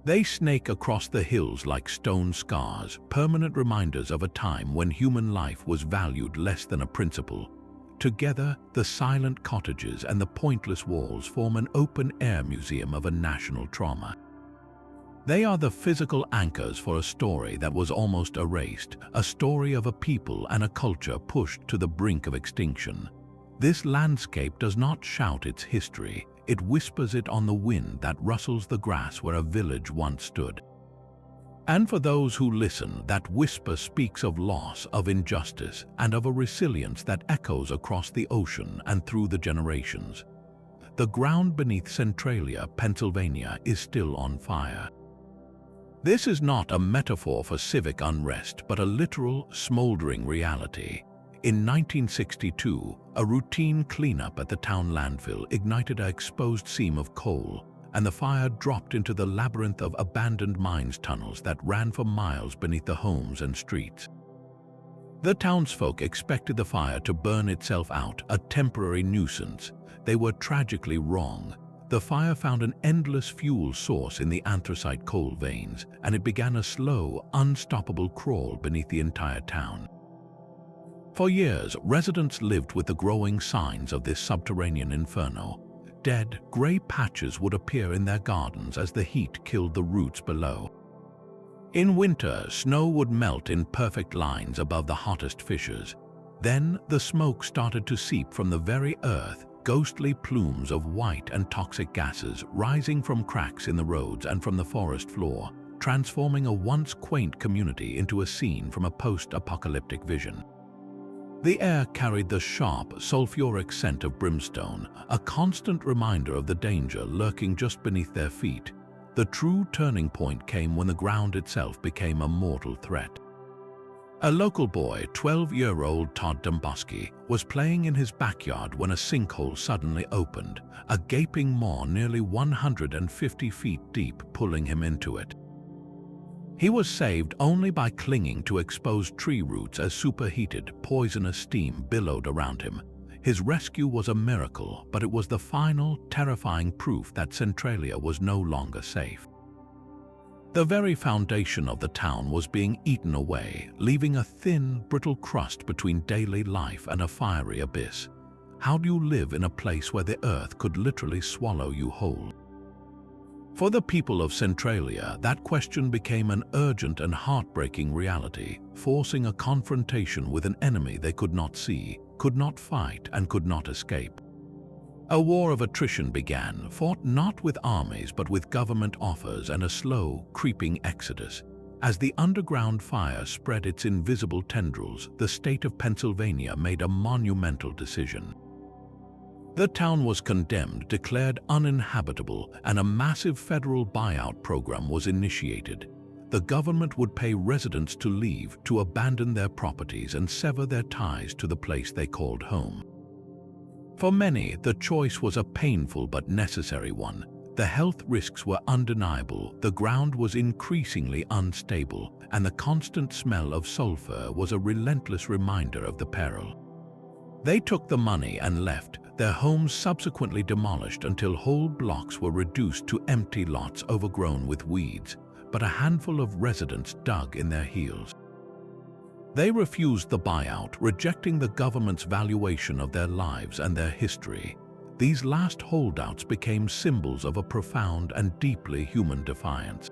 They snake across the hills like stone scars, permanent reminders of a time when human life was valued less than a principle. Together, the silent cottages and the pointless walls form an open-air museum of a national trauma. They are the physical anchors for a story that was almost erased, a story of a people and a culture pushed to the brink of extinction. This landscape does not shout its history. It whispers it on the wind that rustles the grass where a village once stood. And for those who listen, that whisper speaks of loss, of injustice, and of a resilience that echoes across the ocean and through the generations. The ground beneath Centralia, Pennsylvania, is still on fire. This is not a metaphor for civic unrest, but a literal, smoldering reality. In 1962, a routine cleanup at the town landfill ignited an exposed seam of coal, and the fire dropped into the labyrinth of abandoned mines tunnels that ran for miles beneath the homes and streets. The townsfolk expected the fire to burn itself out, a temporary nuisance. They were tragically wrong. The fire found an endless fuel source in the anthracite coal veins, and it began a slow, unstoppable crawl beneath the entire town. For years, residents lived with the growing signs of this subterranean inferno. Dead, grey patches would appear in their gardens as the heat killed the roots below. In winter, snow would melt in perfect lines above the hottest fissures. Then the smoke started to seep from the very earth, ghostly plumes of white and toxic gases rising from cracks in the roads and from the forest floor, transforming a once quaint community into a scene from a post-apocalyptic vision. The air carried the sharp, sulfuric scent of brimstone, a constant reminder of the danger lurking just beneath their feet. The true turning point came when the ground itself became a mortal threat. A local boy, 12-year-old Todd Domboski, was playing in his backyard when a sinkhole suddenly opened, a gaping maw nearly 150 feet deep pulling him into it. He was saved only by clinging to exposed tree roots as superheated, poisonous steam billowed around him. His rescue was a miracle, but it was the final, terrifying proof that Centralia was no longer safe. The very foundation of the town was being eaten away, leaving a thin, brittle crust between daily life and a fiery abyss. How do you live in a place where the earth could literally swallow you whole? For the people of Centralia, that question became an urgent and heartbreaking reality, forcing a confrontation with an enemy they could not see, could not fight, and could not escape. A war of attrition began, fought not with armies but with government offers and a slow, creeping exodus. As the underground fire spread its invisible tendrils, the state of Pennsylvania made a monumental decision. The town was condemned, declared uninhabitable, and a massive federal buyout program was initiated. The government would pay residents to leave, to abandon their properties and sever their ties to the place they called home. For many, the choice was a painful but necessary one. The health risks were undeniable, the ground was increasingly unstable, and the constant smell of sulfur was a relentless reminder of the peril. They took the money and left, their homes subsequently demolished until whole blocks were reduced to empty lots overgrown with weeds, but a handful of residents dug in their heels. They refused the buyout, rejecting the government's valuation of their lives and their history. These last holdouts became symbols of a profound and deeply human defiance.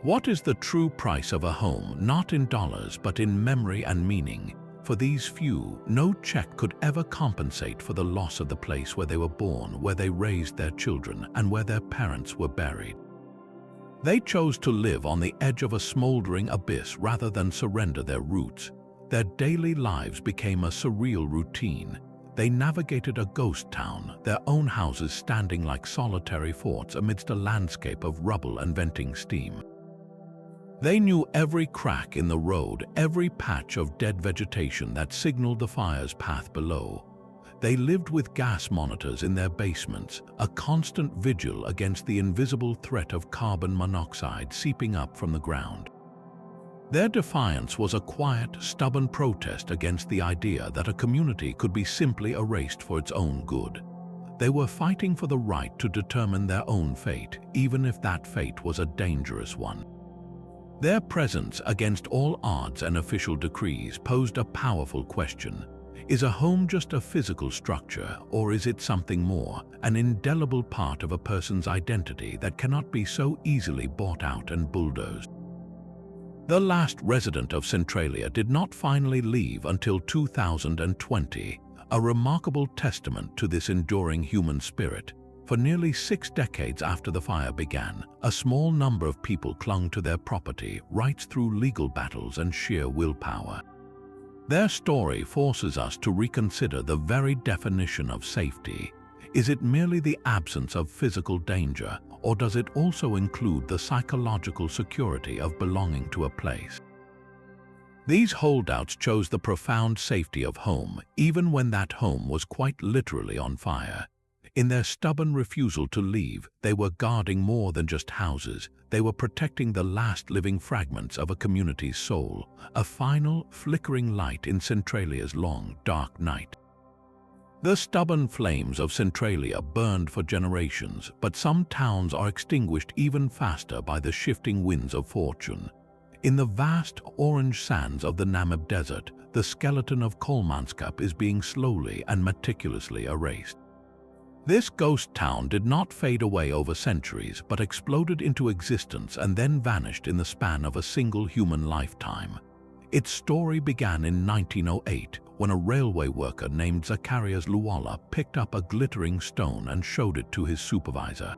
What is the true price of a home, not in dollars but in memory and meaning? For these few, no check could ever compensate for the loss of the place where they were born, where they raised their children, and where their parents were buried. They chose to live on the edge of a smoldering abyss rather than surrender their roots. Their daily lives became a surreal routine. They navigated a ghost town, their own houses standing like solitary forts amidst a landscape of rubble and venting steam. They knew every crack in the road, every patch of dead vegetation that signaled the fire's path below. They lived with gas monitors in their basements, a constant vigil against the invisible threat of carbon monoxide seeping up from the ground. Their defiance was a quiet, stubborn protest against the idea that a community could be simply erased for its own good. They were fighting for the right to determine their own fate, even if that fate was a dangerous one. Their presence against all odds and official decrees posed a powerful question. Is a home just a physical structure, or is it something more, an indelible part of a person's identity that cannot be so easily bought out and bulldozed? The last resident of Centralia did not finally leave until 2020, a remarkable testament to this enduring human spirit. For nearly 6 decades after the fire began, a small number of people clung to their property, rights through legal battles and sheer willpower. Their story forces us to reconsider the very definition of safety. Is it merely the absence of physical danger, or does it also include the psychological security of belonging to a place? These holdouts chose the profound safety of home, even when that home was quite literally on fire. In their stubborn refusal to leave, they were guarding more than just houses. They were protecting the last living fragments of a community's soul, a final, flickering light in Centralia's long, dark night. The stubborn flames of Centralia burned for generations, but some towns are extinguished even faster by the shifting winds of fortune. In the vast orange sands of the Namib Desert, the skeleton of Kolmanskap is being slowly and meticulously erased. This ghost town did not fade away over centuries, but exploded into existence and then vanished in the span of a single human lifetime. Its story began in 1908, when a railway worker named Zacharias Luala picked up a glittering stone and showed it to his supervisor.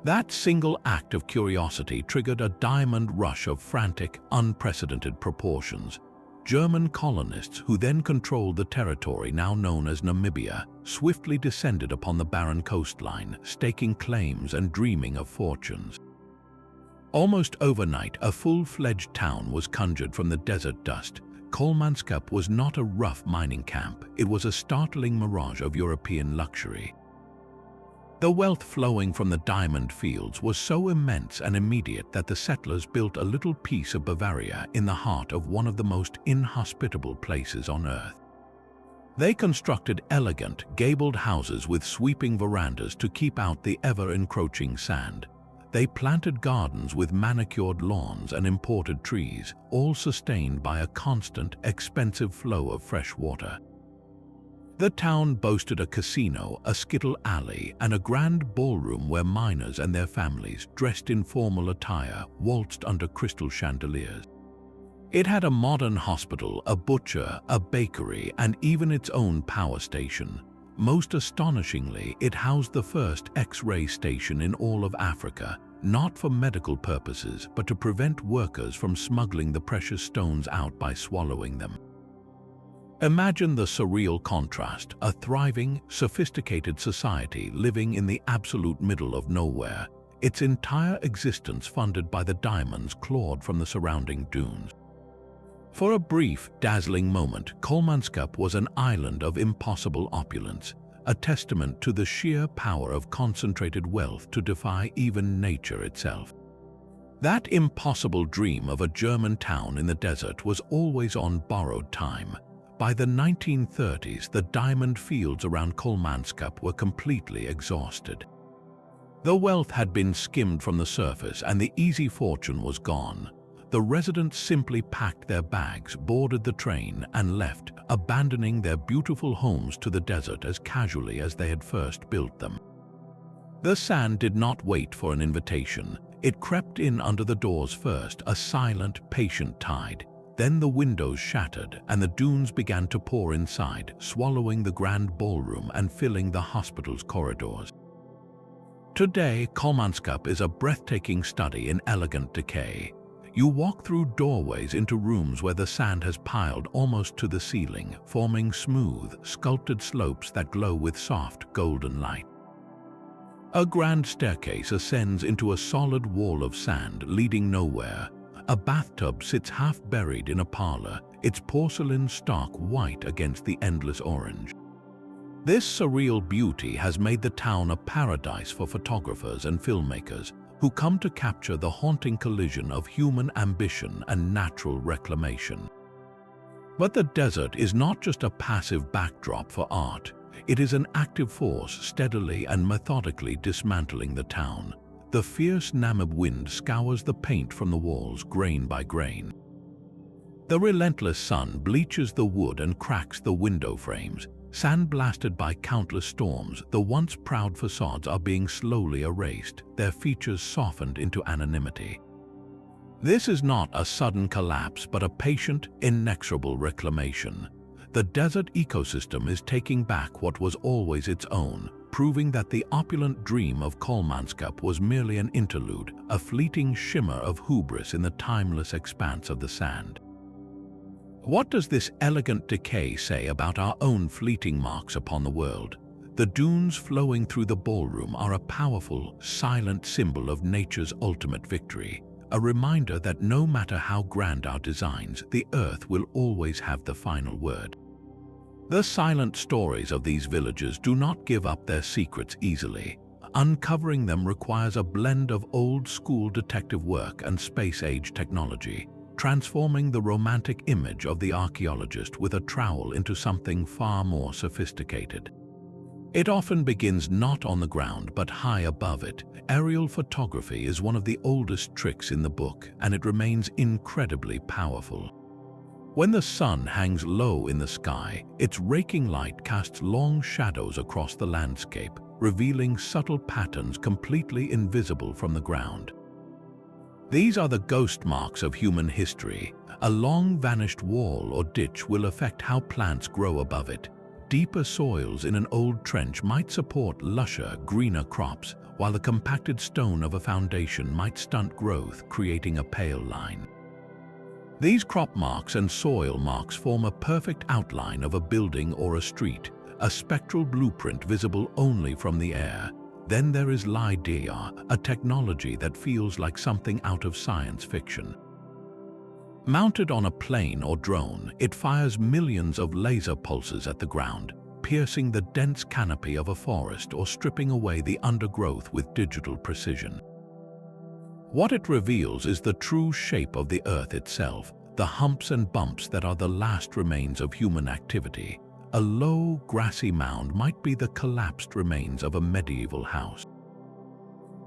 That single act of curiosity triggered a diamond rush of frantic, unprecedented proportions. German colonists, who then controlled the territory now known as Namibia, swiftly descended upon the barren coastline, staking claims and dreaming of fortunes. Almost overnight, a full-fledged town was conjured from the desert dust. Kolmanskap was not a rough mining camp, it was a startling mirage of European luxury. The wealth flowing from the diamond fields was so immense and immediate that the settlers built a little piece of Bavaria in the heart of one of the most inhospitable places on earth. They constructed elegant, gabled houses with sweeping verandas to keep out the ever-encroaching sand. They planted gardens with manicured lawns and imported trees, all sustained by a constant, expensive flow of fresh water. The town boasted a casino, a skittle alley, and a grand ballroom where miners and their families, dressed in formal attire, waltzed under crystal chandeliers. It had a modern hospital, a butcher, a bakery, and even its own power station. Most astonishingly, it housed the first X-ray station in all of Africa, not for medical purposes, but to prevent workers from smuggling the precious stones out by swallowing them. Imagine the surreal contrast, a thriving, sophisticated society living in the absolute middle of nowhere, its entire existence funded by the diamonds clawed from the surrounding dunes. For a brief, dazzling moment, Kolmanskap was an island of impossible opulence, a testament to the sheer power of concentrated wealth to defy even nature itself. That impossible dream of a German town in the desert was always on borrowed time. By the 1930s, the diamond fields around Kolmanskap were completely exhausted. The wealth had been skimmed from the surface and the easy fortune was gone. The residents simply packed their bags, boarded the train, and left, abandoning their beautiful homes to the desert as casually as they had first built them. The sand did not wait for an invitation. It crept in under the doors first, a silent, patient tide. Then the windows shattered and the dunes began to pour inside, swallowing the grand ballroom and filling the hospital's corridors. Today, Kolmanskap is a breathtaking study in elegant decay. You walk through doorways into rooms where the sand has piled almost to the ceiling, forming smooth, sculpted slopes that glow with soft, golden light. A grand staircase ascends into a solid wall of sand leading nowhere. A bathtub sits half buried in a parlor, its porcelain stark white against the endless orange. This surreal beauty has made the town a paradise for photographers and filmmakers who come to capture the haunting collision of human ambition and natural reclamation. But the desert is not just a passive backdrop for art. It is an active force steadily and methodically dismantling the town. The fierce Namib wind scours the paint from the walls grain by grain. The relentless sun bleaches the wood and cracks the window frames. Sandblasted by countless storms, the once proud facades are being slowly erased, their features softened into anonymity. This is not a sudden collapse, but a patient, inexorable reclamation. The desert ecosystem is taking back what was always its own, proving that the opulent dream of Kolmanskap was merely an interlude, a fleeting shimmer of hubris in the timeless expanse of the sand. What does this elegant decay say about our own fleeting marks upon the world? The dunes flowing through the ballroom are a powerful, silent symbol of nature's ultimate victory, a reminder that no matter how grand our designs, the earth will always have the final word. The silent stories of these villages do not give up their secrets easily. Uncovering them requires a blend of old-school detective work and space-age technology, transforming the romantic image of the archaeologist with a trowel into something far more sophisticated. It often begins not on the ground but high above it. Aerial photography is one of the oldest tricks in the book, and it remains incredibly powerful. When the sun hangs low in the sky, its raking light casts long shadows across the landscape, revealing subtle patterns completely invisible from the ground. These are the ghost marks of human history. A long vanished wall or ditch will affect how plants grow above it. Deeper soils in an old trench might support lusher, greener crops, while the compacted stone of a foundation might stunt growth, creating a pale line. These crop marks and soil marks form a perfect outline of a building or a street, a spectral blueprint visible only from the air. Then there is LiDAR, a technology that feels like something out of science fiction. Mounted on a plane or drone, it fires millions of laser pulses at the ground, piercing the dense canopy of a forest or stripping away the undergrowth with digital precision. What it reveals is the true shape of the Earth itself, the humps and bumps that are the last remains of human activity. A low, grassy mound might be the collapsed remains of a medieval house.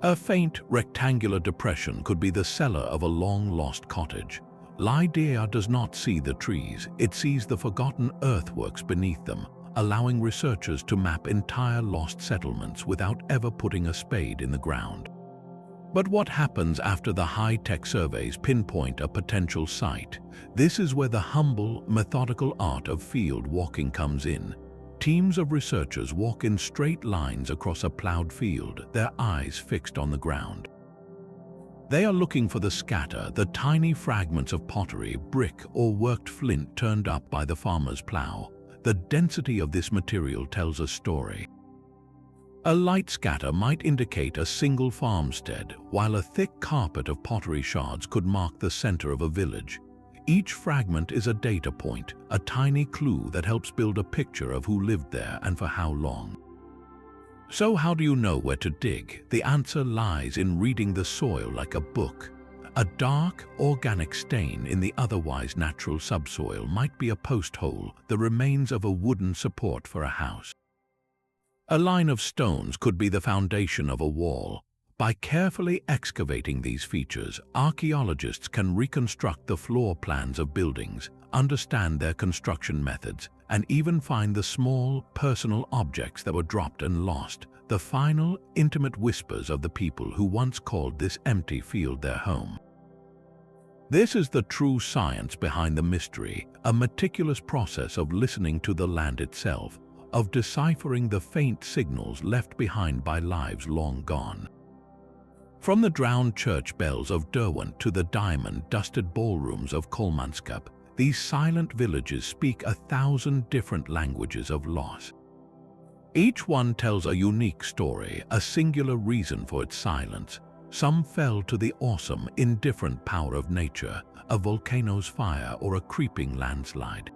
A faint, rectangular depression could be the cellar of a long-lost cottage. LiDAR does not see the trees, it sees the forgotten earthworks beneath them, allowing researchers to map entire lost settlements without ever putting a spade in the ground. But what happens after the high-tech surveys pinpoint a potential site? This is where the humble, methodical art of field walking comes in. Teams of researchers walk in straight lines across a plowed field, their eyes fixed on the ground. They are looking for the scatter, the tiny fragments of pottery, brick, or worked flint turned up by the farmer's plow. The density of this material tells a story. A light scatter might indicate a single farmstead, while a thick carpet of pottery shards could mark the center of a village. Each fragment is a data point, a tiny clue that helps build a picture of who lived there and for how long. So how do you know where to dig? The answer lies in reading the soil like a book. A dark, organic stain in the otherwise natural subsoil might be a post hole, the remains of a wooden support for a house. A line of stones could be the foundation of a wall. By carefully excavating these features, archaeologists can reconstruct the floor plans of buildings, understand their construction methods, and even find the small, personal objects that were dropped and lost, the final, intimate whispers of the people who once called this empty field their home. This is the true science behind the mystery, a meticulous process of listening to the land itself, of deciphering the faint signals left behind by lives long gone. From the drowned church bells of Derwent to the diamond-dusted ballrooms of Kolmanskap, these silent villages speak 1,000 different languages of loss. Each one tells a unique story, a singular reason for its silence. Some fell to the awesome, indifferent power of nature, a volcano's fire or a creeping landslide.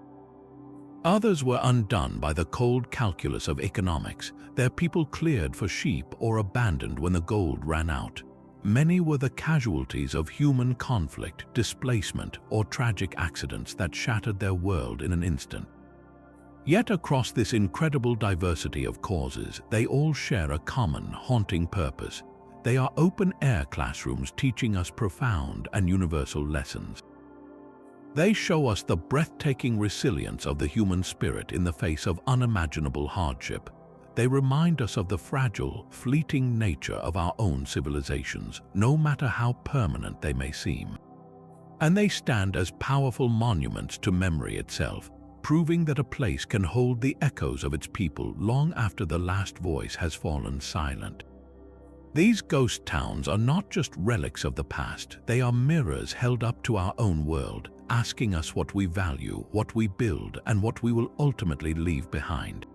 Others were undone by the cold calculus of economics, their people cleared for sheep or abandoned when the gold ran out. Many were the casualties of human conflict, displacement, or tragic accidents that shattered their world in an instant. Yet across this incredible diversity of causes, they all share a common, haunting purpose. They are open-air classrooms teaching us profound and universal lessons. They show us the breathtaking resilience of the human spirit in the face of unimaginable hardship. They remind us of the fragile, fleeting nature of our own civilizations, no matter how permanent they may seem. And they stand as powerful monuments to memory itself, proving that a place can hold the echoes of its people long after the last voice has fallen silent. These ghost towns are not just relics of the past, they are mirrors held up to our own world, asking us what we value, what we build, and what we will ultimately leave behind.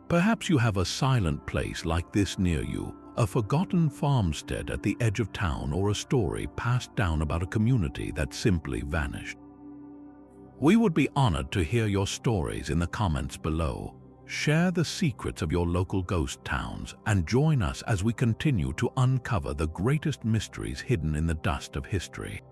Perhaps you have a silent place like this near you, a forgotten farmstead at the edge of town, or a story passed down about a community that simply vanished. We would be honored to hear your stories in the comments below. Share the secrets of your local ghost towns and join us as we continue to uncover the greatest mysteries hidden in the dust of history.